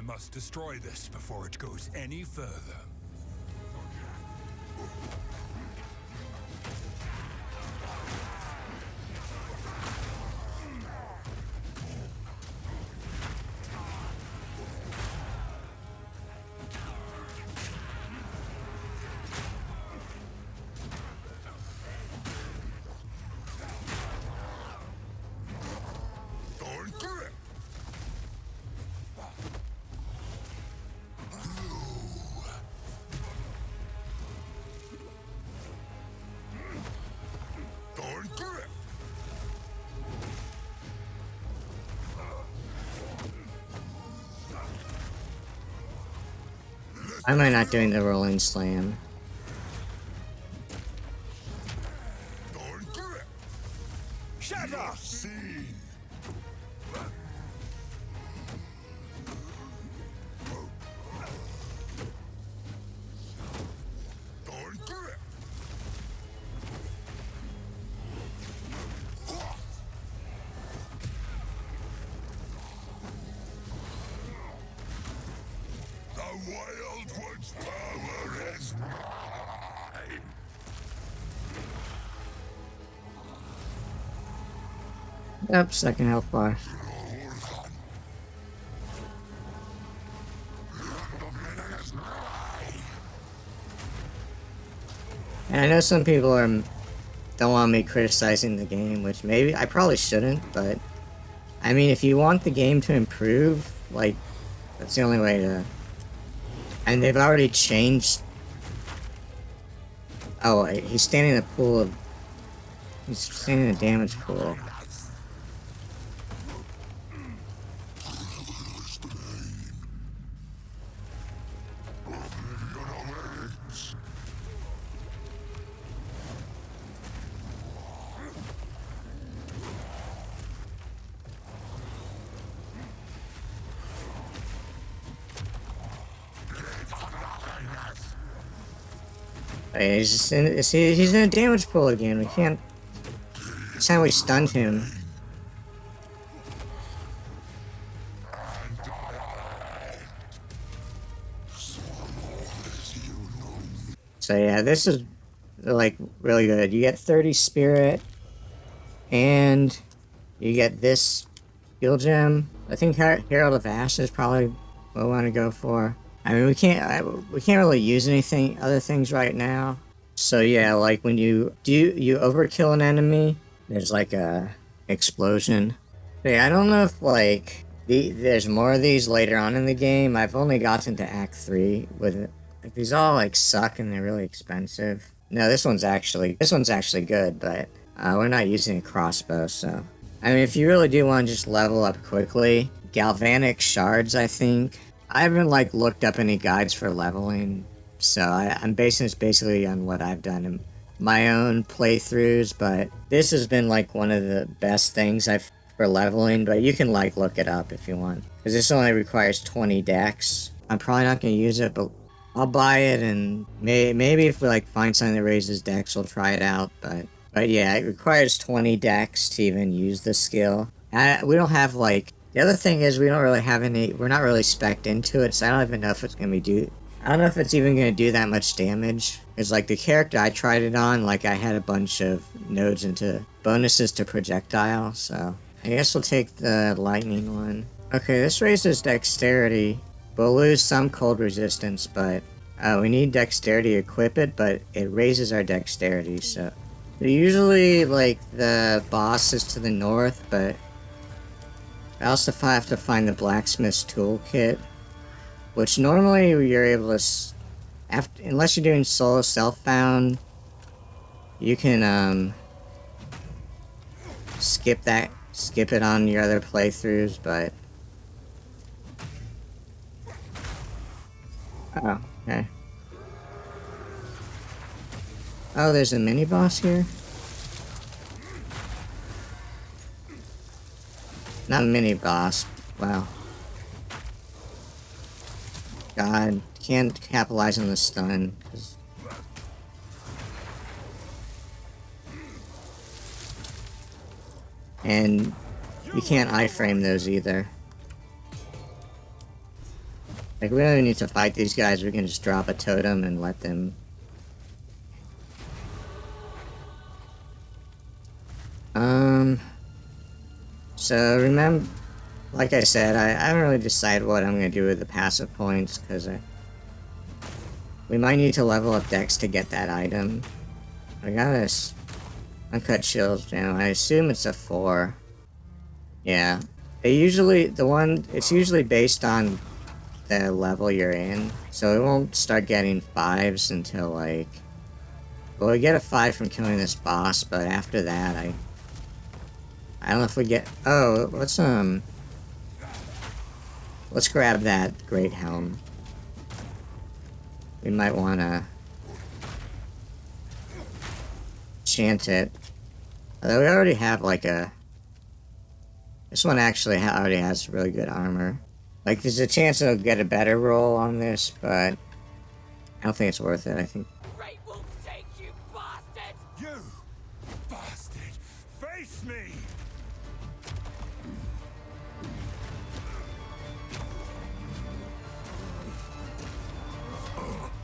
Must destroy this before it goes any further. Why am I not doing the rolling slam? Yep, second health bar. And I know some people don't want me criticizing the game, which maybe I probably shouldn't, but I mean, if you want the game to improve, like, that's the only way to. And they've already changed. Oh, he's standing in a pool of. He's standing in a damage pool. He's just in. See, he's in a damage pool again. We can't. This time we stunned him. So yeah, this is like really good. You get 30 spirit, and you get this skill gem. I think Herald of Ash is probably what I want to go for. I mean, we can't really use anything other things right now. So yeah, like when you overkill an enemy, there's like a explosion. But yeah, I don't know if like there's more of these later on in the game. I've only gotten to Act 3 with it. Like, these all like suck and they're really expensive. No, this one's actually good, but we're not using a crossbow, so. I mean, if you really do want to just level up quickly, galvanic shards, I think. I haven't like looked up any guides for leveling, so I'm basing this basically on what I've done in my own playthroughs, but this has been like one of the best things for leveling, but you can like look it up if you want. Because this only requires 20 dex. I'm probably not going to use it, but I'll buy it, and maybe if we like find something that raises dex, we'll try it out, but yeah, it requires 20 dex to even use the skill. We don't have like. The other thing is we don't really have any. We're not really spec'd into it, so I don't even know if it's gonna I don't know if it's even gonna do that much damage. It's like the character I tried it on, like I had a bunch of nodes into bonuses to projectile, so I guess we'll take the lightning one. Okay, this raises dexterity. We'll lose some cold resistance, but we need dexterity to equip it, but it raises our dexterity, so. Usually, like, the boss is to the north, but I also have to find the blacksmith's toolkit, which normally you're able to, unless you're doing solo self-found, you can skip it on your other playthroughs, but oh, okay. Oh, there's a mini boss here? Not a mini boss. Wow. God, can't capitalize on the stun. And you can't iframe those either. Like, we don't even need to fight these guys. We can just drop a totem and let them. So remember, like I said, I haven't really decided what I'm going to do with the passive points, because we might need to level up Dex to get that item. I got this uncut shields now. I assume it's a 4. Yeah. It's usually based on the level you're in, so it won't start getting 5s until like, well, we get a 5 from killing this boss, but after that, I don't know if we get. Oh, let's grab that great helm. We might want to enchant it. Although we already have like a. This one actually already has really good armor. Like, there's a chance it'll get a better roll on this, but I don't think it's worth it. I think. Great will take you, bastard! You bastard! Face me!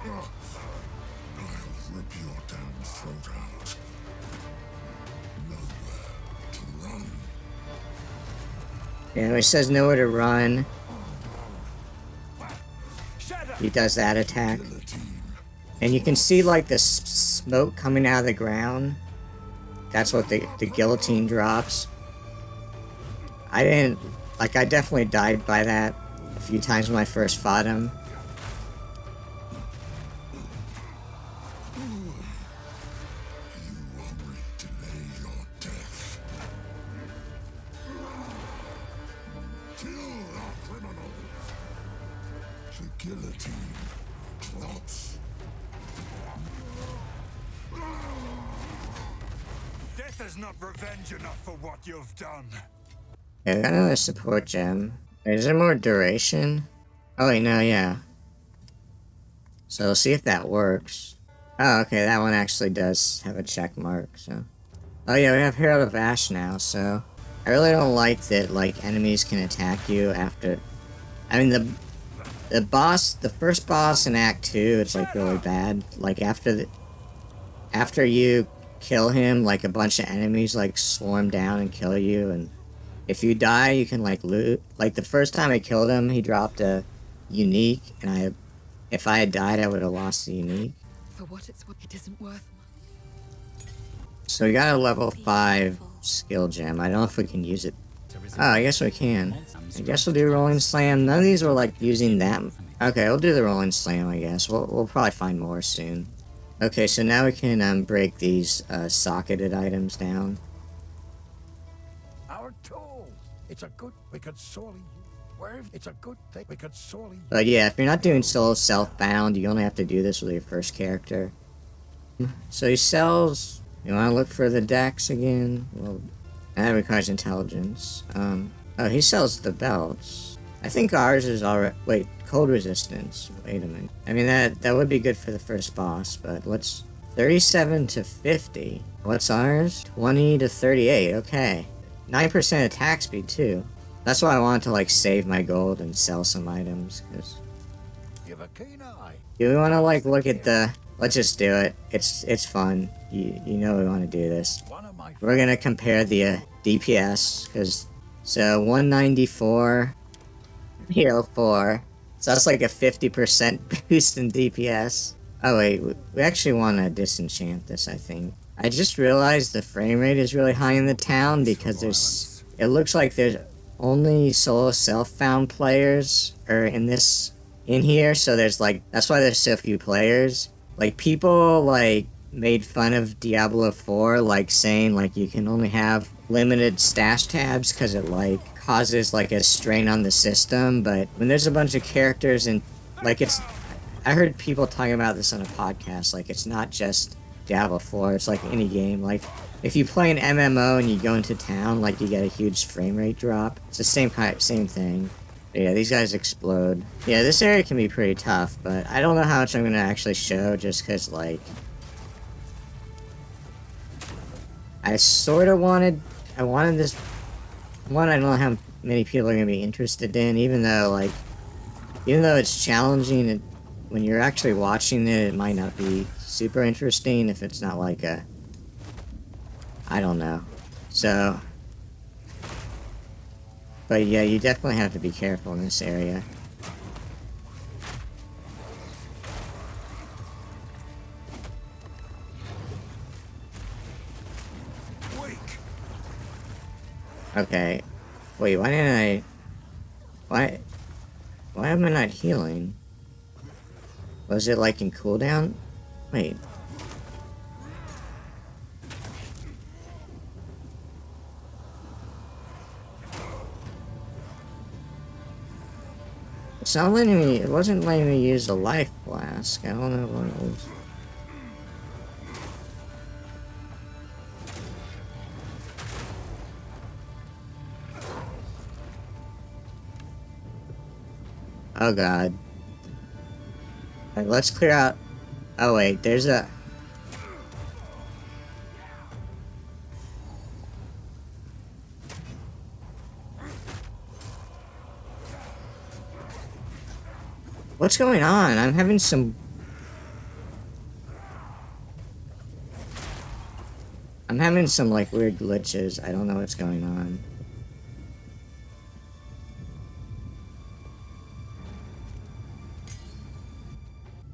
I'll rip your damn throat out. Nowhere to run. Yeah, it says nowhere to run. He does that attack. And you can see like the smoke coming out of the ground. That's what the guillotine drops. I definitely died by that a few times when I first fought him. Death is not revenge enough for what you've done. Yeah, I got another support gem. Is there more duration? Oh wait, no, yeah. So we'll see if that works. Oh, okay, that one actually does have a check mark, so. Oh yeah, we have Herald of Ash now, so. I really don't like that, like, enemies can attack you after. I mean, the boss, the first boss in Act 2, it's like really bad. Like, after you kill him, like, a bunch of enemies, like, swarm down and kill you, and if you die, you can, like, loot. Like, the first time I killed him, he dropped a unique, and if I had died, I would have lost the unique. For what it's worth, it isn't worth. So we got a level 5 skill gem. I don't know if we can use it. Oh, I guess we can. I guess we'll do Rolling Slam. None of these were, like, using that. Okay, we'll do the Rolling Slam, I guess. We'll probably find more soon. Okay, so now we can break these socketed items down. Our tool. It's a good. We could sorely. Where it's a good thing. We could sorely. But yeah, if you're not doing solo self-bound, you only have to do this with your first character. So he sells. You want to look for the decks again? Well, that requires intelligence. Oh, he sells the belts. I think ours is already. Wait, cold resistance. Wait a minute. I mean that would be good for the first boss, but let's 37 to 50. What's ours? 20 to 38. Okay, 9% attack speed too. That's why I wanted to like save my gold and sell some items. Cause Give a keen eye. do we want to like look at the? Let's just do it. It's fun. You know we want to do this. One of my. We're gonna compare the DPS because so 194, 304. So that's like a 50% boost in DPS. Oh wait, we actually want to disenchant this. I think. I just realized the frame rate is really high in the town because there's. It looks like there's only solo self-found players are in here. So there's like that's why there's so few players. Like people like made fun of Diablo 4, like saying like you can only have limited stash tabs because it like causes like a strain on the system. But when there's a bunch of characters and like I heard people talking about this on a podcast. Like it's not just Diablo 4. It's like any game. Like if you play an MMO and you go into town, like you get a huge frame rate drop. It's the same thing. But yeah, these guys explode. Yeah, this area can be pretty tough, but I don't know how much I'm gonna actually show just because like I sort of wanted this one. I don't know how many people are gonna be interested in, even though it's challenging. When you're actually watching it might not be super interesting if it's not like a. I don't know. So. But yeah, you definitely have to be careful in this area. Okay. Wait, why didn't I... Why am I not healing? Was it like in cooldown? Wait. It's not letting me... It wasn't letting me use the life flask. I don't know what it was. Oh god. Alright, let's clear out... Oh wait, there's a... What's going on? I'm having some... like weird glitches. I don't know what's going on.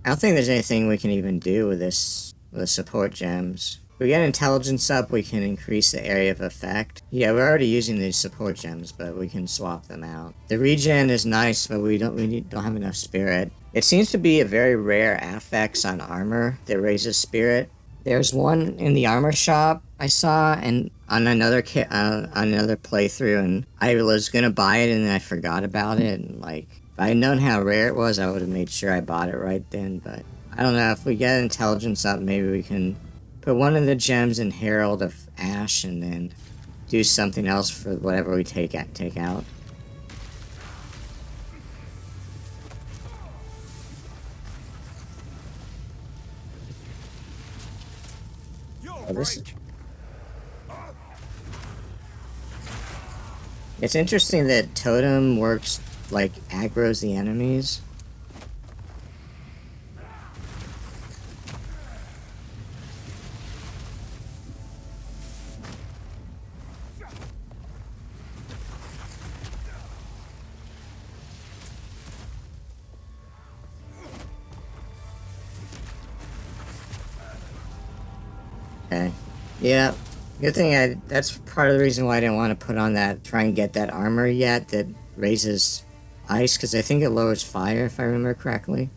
I don't think there's anything we can even do with this, with the support gems. If we get intelligence up, we can increase the area of effect. Yeah, we're already using these support gems, but we can swap them out. The regen is nice, but we don't have enough spirit. It seems to be a very rare affix on armor that raises spirit. There's one in the armor shop I saw, and on another playthrough, and I was gonna buy it and then I forgot about it. And like, if I had known how rare it was, I would have made sure I bought it right then. But I don't know, if we get intelligence up, maybe we can put one of the gems in Herald of Ash and then do something else for whatever we take out. Oh, it's interesting that Totem works, like, aggroes the enemies. Okay. Yeah. Good thing that's part of the reason why I didn't want to put on that, try and get that armor yet that raises ice, because I think it lowers fire, if I remember correctly.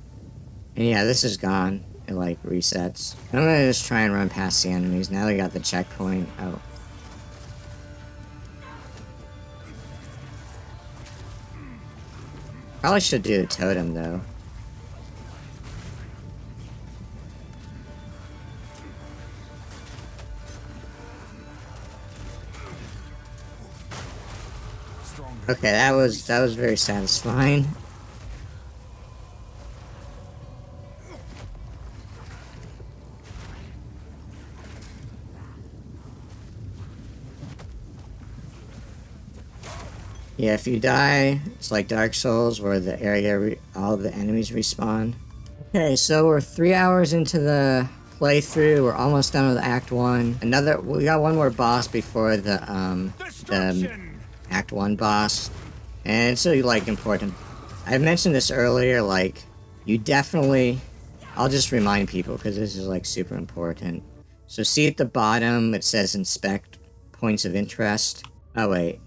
And yeah, this is gone. It, like, resets. I'm gonna just try and run past the enemies. Now we got the checkpoint. Oh. Probably should do the totem, though. Okay, that was very satisfying. Yeah, if you die, it's like Dark Souls, where the area all the enemies respawn. Okay, so we're 3 hours into the playthrough. We're almost done with Act 1. We got one more boss before the Act 1 boss. And it's really, like, important. I mentioned this earlier, like, you definitely... I'll just remind people, because this is, like, super important. So see at the bottom, it says inspect points of interest. Oh, wait.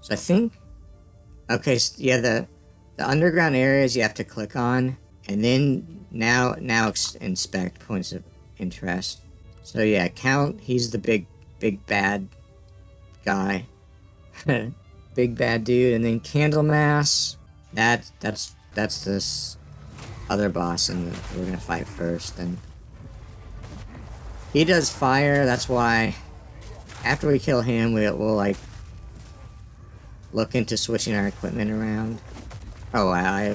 So I think... Okay, so yeah, the underground areas you have to click on, and then now inspect points of interest. So yeah, Count, he's the big bad guy. Big bad dude. And then Candlemass, that's this other boss, and we're gonna fight first. And he does fire, that's why after we kill him, we'll like look into switching our equipment around. Oh wow, I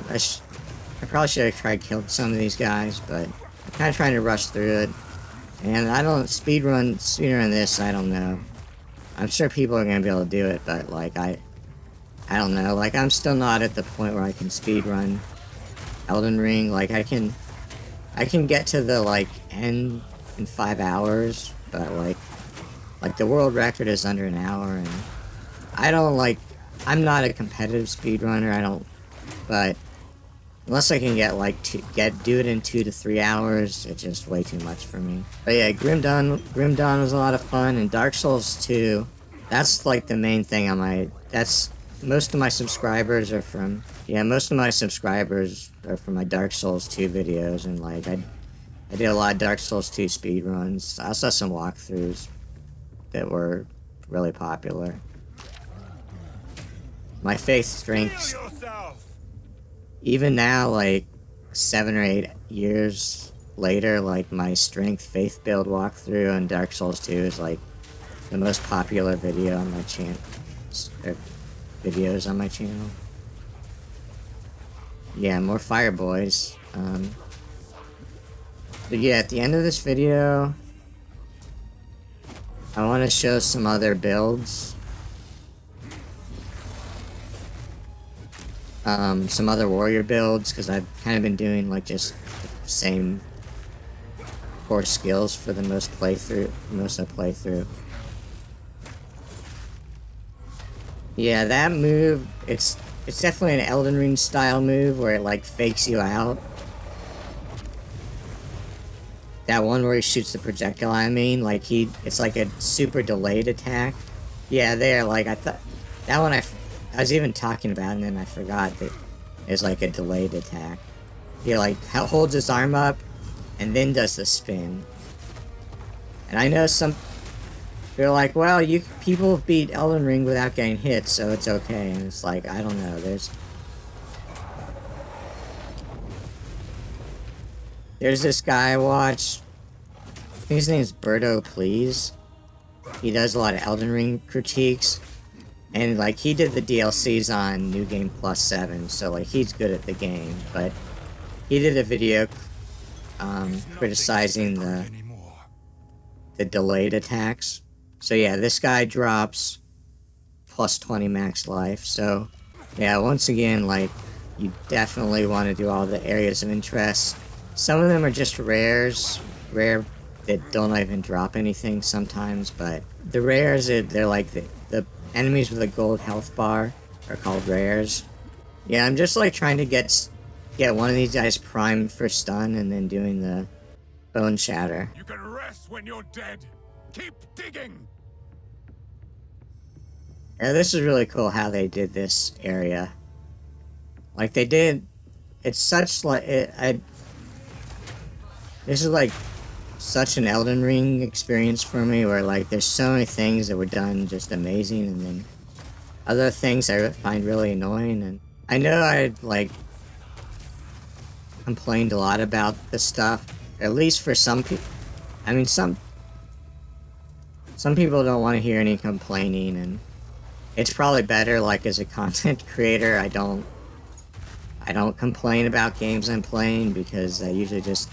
probably should have tried killing some of these guys, but I'm kind of trying to rush through it. And I don't speedrun this, I don't know. I'm sure people are gonna be able to do it, but like I don't know. Like, I'm still not at the point where I can speedrun Elden Ring. Like, I can get to the like end in 5 hours, but like the world record is under an hour, and I don't like. I'm not a competitive speedrunner. But unless I can get like do it in 2 to 3 hours, it's just way too much for me. But yeah, Grim Dawn was a lot of fun, and Dark Souls 2. That's like the main thing on my. Most of my subscribers are from. Yeah, most of my subscribers are from my Dark Souls 2 videos, and like I did a lot of Dark Souls 2 speedruns. I saw some walkthroughs that were really popular. My faith strength, even now, like 7 or 8 years later, like my strength faith build walkthrough on Dark Souls 2 is like the most popular video on my channel. Videos on my channel. Yeah, more Fire Boys. But yeah, at the end of this video, I want to show some other builds. Some other warrior builds, because I've kind of been doing like just the same core skills for the most of the playthrough. Yeah, that move, it's definitely an Elden Ring style move where it like fakes you out. That one where he shoots the projectile, I mean, like it's like a super delayed attack. Yeah, there, like, I thought, that one I was even talking about, and then I forgot that it's like a delayed attack. He, like, holds his arm up, and then does the spin. And I know they're like, well, people beat Elden Ring without getting hit, so it's okay, and it's like, I don't know, there's this guy I watch, I think his name's Berto Please. He does a lot of Elden Ring critiques, and like he did the DLCs on New Game Plus 7, so like he's good at the game, but he did a video criticizing the delayed attacks. So yeah, this guy drops plus 20 max life, so yeah, once again, like, you definitely want to do all the areas of interest. Some of them are just rare that don't even drop anything sometimes, but the rares, they're like the enemies with a gold health bar are called rares. Yeah, I'm just like trying to get one of these guys primed for stun and then doing the bone shatter. You can rest when you're dead. Keep digging. Yeah, this is really cool how they did this area. Like they did, it's such like this is like such an Elden Ring experience for me, where like there's so many things that were done just amazing, and then other things I find really annoying. And I know I like complained a lot about this stuff, at least for some people. I mean, some people don't want to hear any complaining, and it's probably better, like, as a content creator, I don't complain about games I'm playing, because that usually just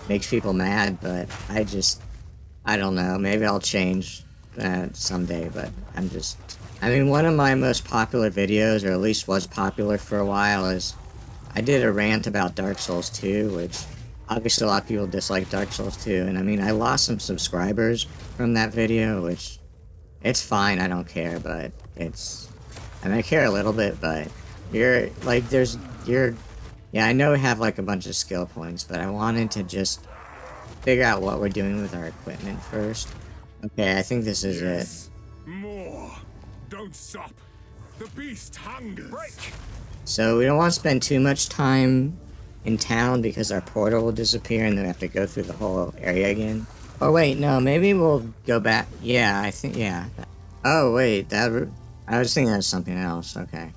makes people mad, but I don't know, maybe I'll change that someday, but I mean, one of my most popular videos, or at least was popular for a while, is I did a rant about Dark Souls 2, which obviously a lot of people dislike Dark Souls 2, and I mean, I lost some subscribers from that video, which, it's fine, I don't care, but I mean, I care a little bit, but yeah, I know we have like a bunch of skill points, but I wanted to just figure out what we're doing with our equipment first. Okay, I think this is it. More. Don't stop. The beast hungers. Break. So we don't want to spend too much time in town, because our portal will disappear and then we have to go through the whole area again. Oh wait, no, maybe we'll go back. Yeah, I think, yeah. Oh wait, I was thinking of something else. Okay.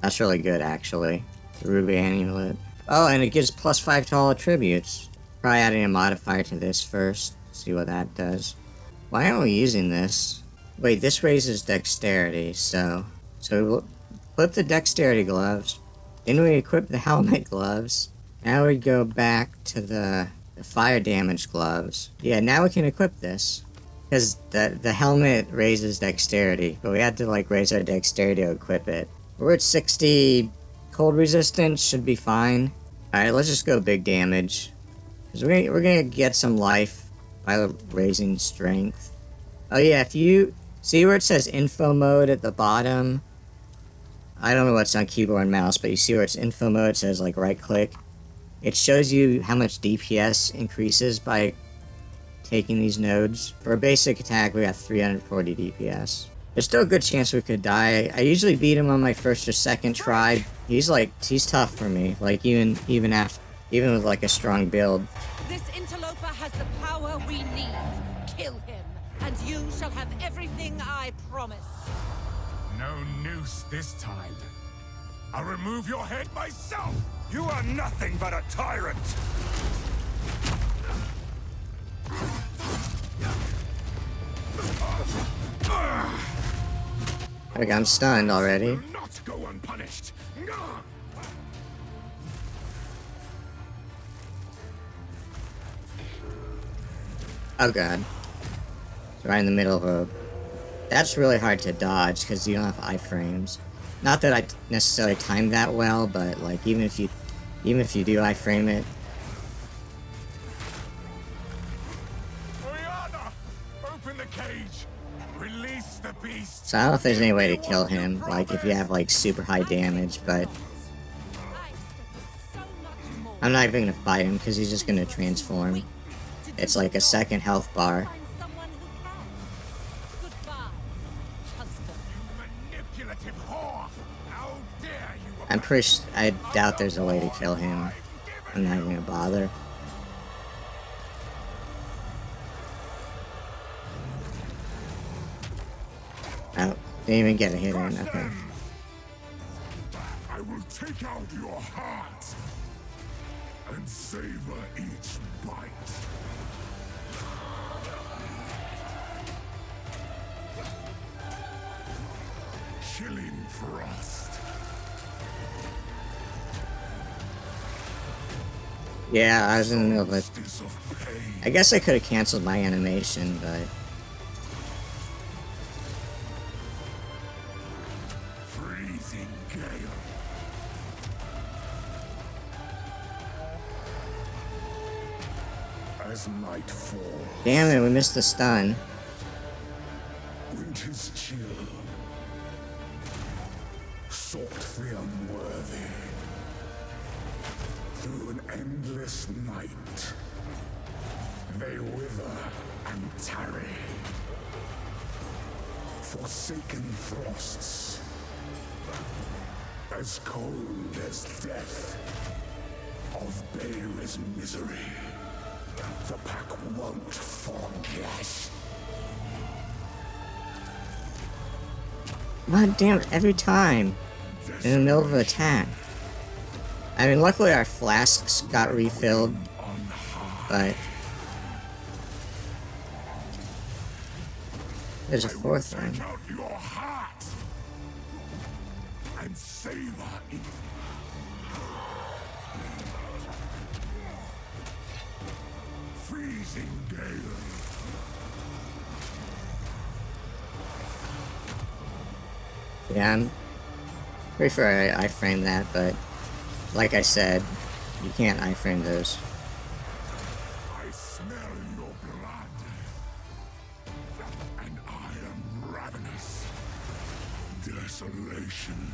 That's really good, actually. The Ruby Amulet. Oh, and it gives +5 to all attributes. Try adding a modifier to this first. See what that does. Why aren't we using this? Wait, this raises dexterity, so we'll equip the dexterity gloves. Then we equip the helmet gloves. Now we go back to the fire damage gloves. Yeah, now we can equip this. Because the helmet raises dexterity, but we had to like raise our dexterity to equip it. We're at 60 cold resistance, should be fine. Alright, let's just go big damage. Because we're gonna get some life by raising strength. Oh yeah, if you see where it says info mode at the bottom, I don't know what's on keyboard and mouse, but you see where it's info mode, it says like right click. It shows you how much DPS increases by taking these nodes. For a basic attack, we got 340 DPS. There's still a good chance we could die. I usually beat him on my first or second try. He's tough for me. Like even with like a strong build. This interloper has the power we need. Kill him, and you shall have everything I promise. No noose this time. I'll remove your head myself. You are nothing but a tyrant. Like, I'm stunned already. Will not go unpunished. Oh god. It's right in the middle of a... That's really hard to dodge, because you don't have iframes. Not that I necessarily timed that well, but like, even if you do iframe it... Oriana, open the cage. Release the beast. So I don't know if there's any way to kill him, like if you have like super high damage, but I'm not even gonna fight him because he's just gonna transform. It's like a second health bar. Find someone who can. Goodbye, husband. Manipulative whore! How dare you! I doubt there's a way to kill him. I'm not gonna bother. Oh, didn't even get a hit in, okay. I will take out your heart and savor each bite. Chilling frost. Yeah, I was in the middle of it. Justice of pain. I guess I could have canceled my animation, but Freezing gale. As night falls, damn it, we missed the stun. winter's chill sought the unworthy through an endless night. They wither and tarry, forsaken frosts, as cold as death of Bael's misery. The pack won't forget. God damn it, every time. In the middle of an attack. I mean, luckily our flasks got refilled, but there's a fourth one. Take out your heart and savor it. Freezing gale. Yeah, I'm pretty sure I framed that, but like I said, you can't iframe those. I smell your blood, and I am ravenous. Desolation.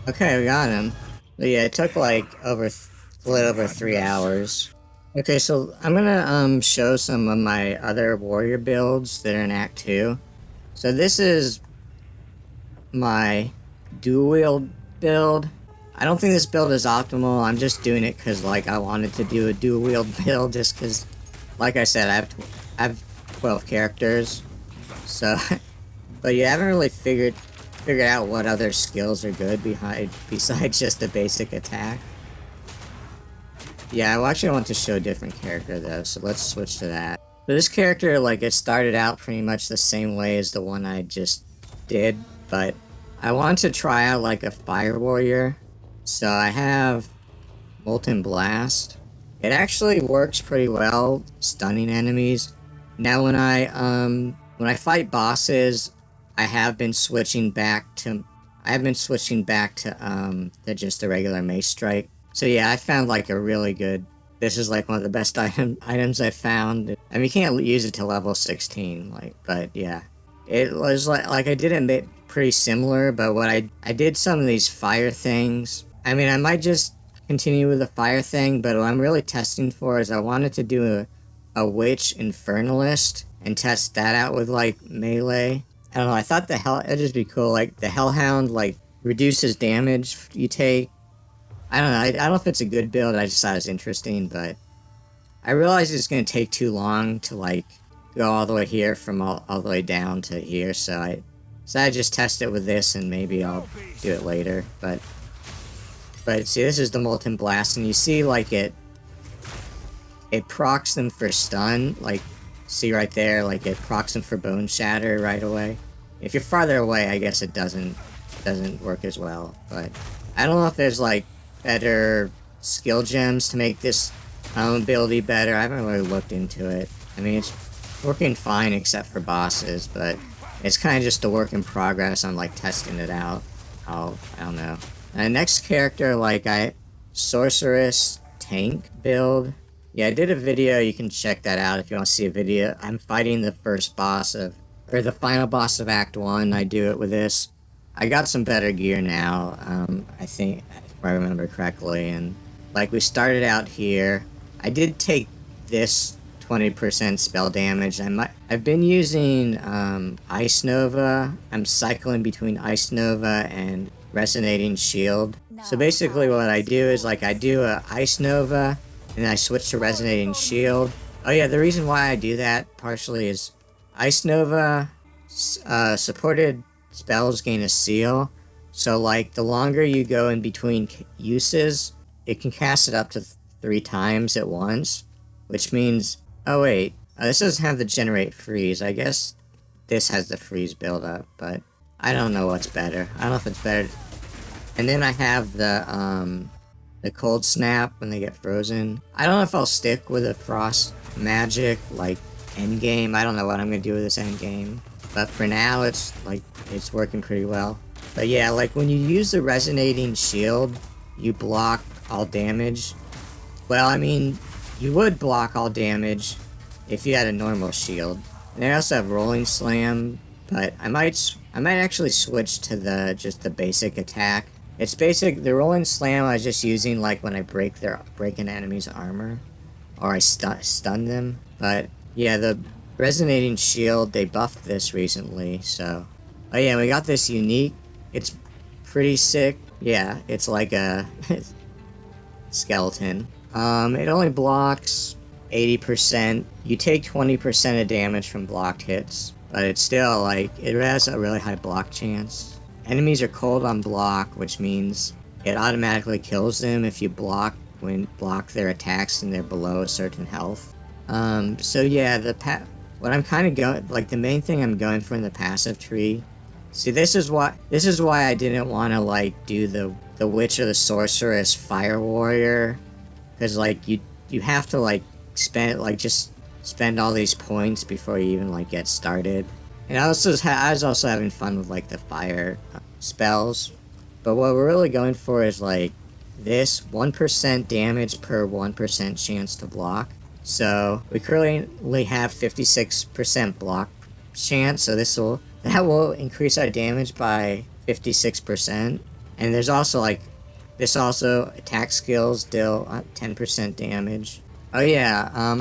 Okay, we got him. But yeah, it took like a little over 3 hours. Okay, so I'm gonna show some of my other warrior builds that are in Act 2. So this is my dual wield build. I don't think this build is optimal. I'm just doing it because like I wanted to do a dual wield build just because, like I said, I have 12 characters. So, but you haven't really figured out what other skills are good besides just the basic attack. Yeah, I actually want to show a different character though, so let's switch to that. So this character, like, it started out pretty much the same way as the one I just did, but I wanted to try out like a fire warrior. So I have Molten Blast. It actually works pretty well stunning enemies. Now when I fight bosses, I have been switching back to just the regular mace strike. So yeah, I found like a really good. This is like one of the best items I've found. I mean, you can't use it to level 16, like, but yeah, it was like I did it pretty similar. But what I did some of these fire things. I mean, I might just continue with the fire thing, but what I'm really testing for is I wanted to do a witch infernalist and test that out with like melee. I don't know. I thought it'd just be cool. Like the hellhound like reduces damage you take. I don't know. I don't know if it's a good build. I just thought it was interesting, but I realized it's going to take too long to like go all the way here from all the way down to here. So I just test it with this, and maybe I'll do it later. But see, this is the Molten Blast, and you see like it procs them for stun. Like, see right there, like it procs them for Bone Shatter right away. If you're farther away, I guess it doesn't work as well. But I don't know if there's like better skill gems to make this ability better. I haven't really looked into it. I mean, it's working fine except for bosses, but it's kind of just a work in progress. I'm like testing it out. I don't know. Next character, like Sorceress Tank build. Yeah, I did a video. You can check that out if you want to see a video. I'm fighting the the final boss of Act 1. I do it with this. I got some better gear now. I think if I remember correctly. And like we started out here, I did take this 20% spell damage. I've been using Ice Nova. I'm cycling between Ice Nova and Resonating Shield. So basically what I do is like I do a Ice Nova and then I switch to Resonating Shield. Oh yeah, the reason why I do that partially is Ice Nova supported spells gain a seal. So like the longer you go in between uses, it can cast it up to 3 times at once, which means, oh wait, this doesn't have the generate freeze. I guess this has the freeze build up, but I don't know what's better. I don't know if it's better. And then I have the cold snap when they get frozen. I don't know if I'll stick with a frost magic like endgame. I don't know what I'm gonna do with this endgame, but for now it's working pretty well. But yeah, like when you use the resonating shield, you block all damage. Well, I mean, you would block all damage if you had a normal shield. And I also have rolling slam, but I might actually switch to just the basic attack. It's basic. The rolling slam I was just using like when I break an enemy's armor, or I stun them. But yeah, the resonating shield, they buffed this recently, so. Oh yeah, we got this unique. It's pretty sick. Yeah, it's like a skeleton. It only blocks 80%. You take 20% of damage from blocked hits, but it's still like, it has a really high block chance. Enemies are cold on block, which means it automatically kills them if you block their attacks and they're below a certain health. So yeah, what I'm kind of going, like the main thing I'm going for in the passive tree. See, this is why I didn't want to like do the witch or the sorceress fire warrior, because like you have to like spend all these points before you even like get started. And I was also having fun with like the fire spells, but what we're really going for is like this 1% damage per 1% chance to block. So we currently have 56% block chance, so that will increase our damage by 56%. And there's also like, this also attack skills deal 10% damage. Oh yeah,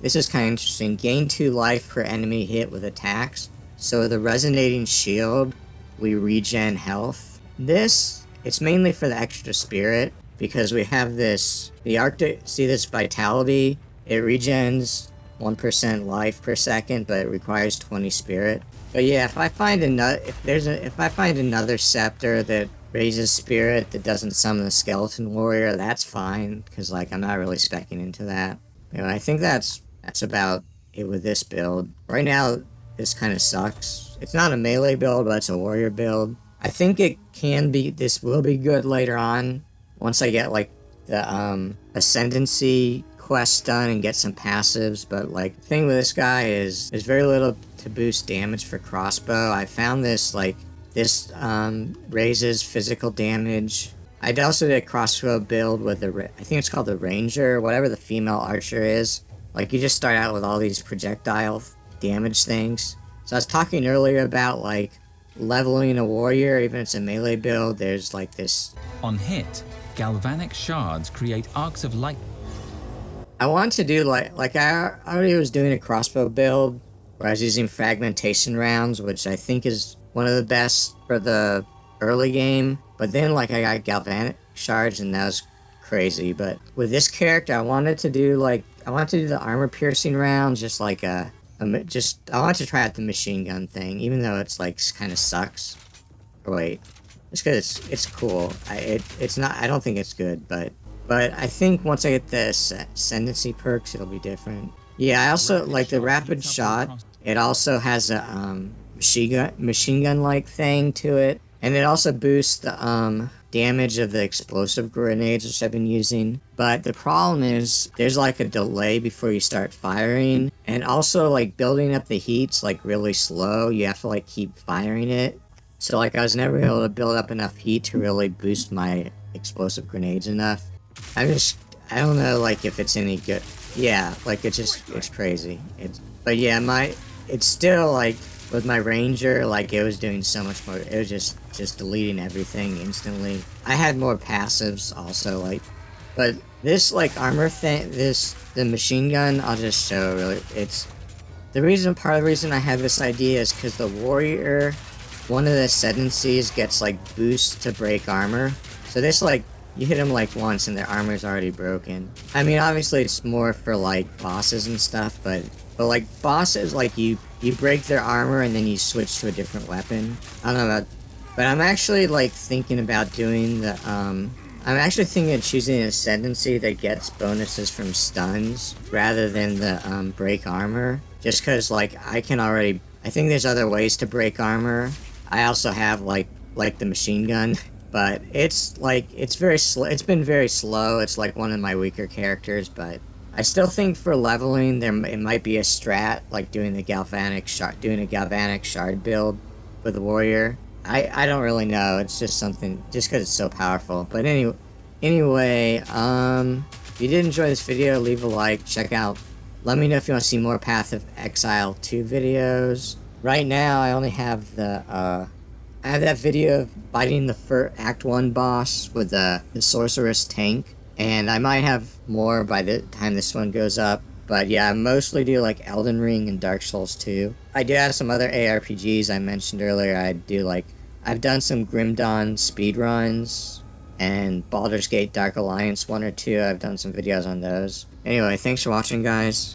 this is kind of interesting, gain 2 life per enemy hit with attacks. So the resonating shield, we regen health. It's mainly for the extra spirit, because we have this, see this vitality, it regens 1% life per second, but it requires 20 spirit. But yeah, if I find another scepter that raises spirit that doesn't summon the skeleton warrior, that's fine, because like I'm not really speccing into that. Anyway, I think that's about it with this build. Right now, this kind of sucks. It's not a melee build, but it's a warrior build. I think this will be good later on, once I get like the ascendancy quest done and get some passives. But like the thing with this guy is there's very little to boost damage for crossbow. I found this raises physical damage. I also did a crossbow build with I think it's called the ranger, whatever the female archer is. Like you just start out with all these projectile damage things. So I was talking earlier about like leveling a warrior, even if it's a melee build, there's like this. On hit, galvanic shards create arcs of light. I want to do like I already was doing a crossbow build where I was using fragmentation rounds, which I think is one of the best for the early game. But then like I got galvanic shards and that was crazy. But with this character, I wanted to do the armor piercing rounds, just like I want to try out the machine gun thing, even though it's like kind of sucks. Or wait, it's because it's cool. It's not. I don't think it's good, but I think once I get the ascendancy perks, it'll be different. Yeah, I also like the rapid shot. It also has a machine gun like thing to it, and it also boosts the damage of the explosive grenades, which I've been using. But the problem is there's like a delay before you start firing, and also like building up the heat's like really slow. You have to like keep firing it. So like I was never able to build up enough heat to really boost my explosive grenades enough. I don't know like if it's any good. Yeah, like it's crazy. But yeah, it's still like with my ranger, like it was doing so much more. It was just deleting everything instantly. I had more passives also, like, but this like armor thing, the machine gun, I'll just show really. It's part of the reason I had this idea is because the warrior, one of the ascendancies gets like boosts to break armor. So this like, you hit them like once and their armor's already broken. I mean, obviously it's more for like bosses and stuff, but like bosses, like you break their armor and then you switch to a different weapon. I don't know about, but I'm actually like thinking about doing the I'm actually thinking of choosing an ascendancy that gets bonuses from stuns rather than the break armor. Just because like I think there's other ways to break armor. I also have like the machine gun. But it's like, it's very slow. It's been very slow. It's like one of my weaker characters, but I still think for leveling, it might be a strat, like doing a galvanic shard build with the warrior. I don't really know. It's just something, just because it's so powerful. But anyway, if you did enjoy this video, leave a like, check out. Let me know if you want to see more Path of Exile 2 videos. Right now, I only have I have that video of fighting the Act 1 boss with the Sorceress tank, and I might have more by the time this one goes up, but yeah, I mostly do like Elden Ring and Dark Souls 2. I do have some other ARPGs I mentioned earlier. I've done some Grim Dawn speedruns, and Baldur's Gate Dark Alliance 1 or 2, I've done some videos on those. Anyway, thanks for watching, guys.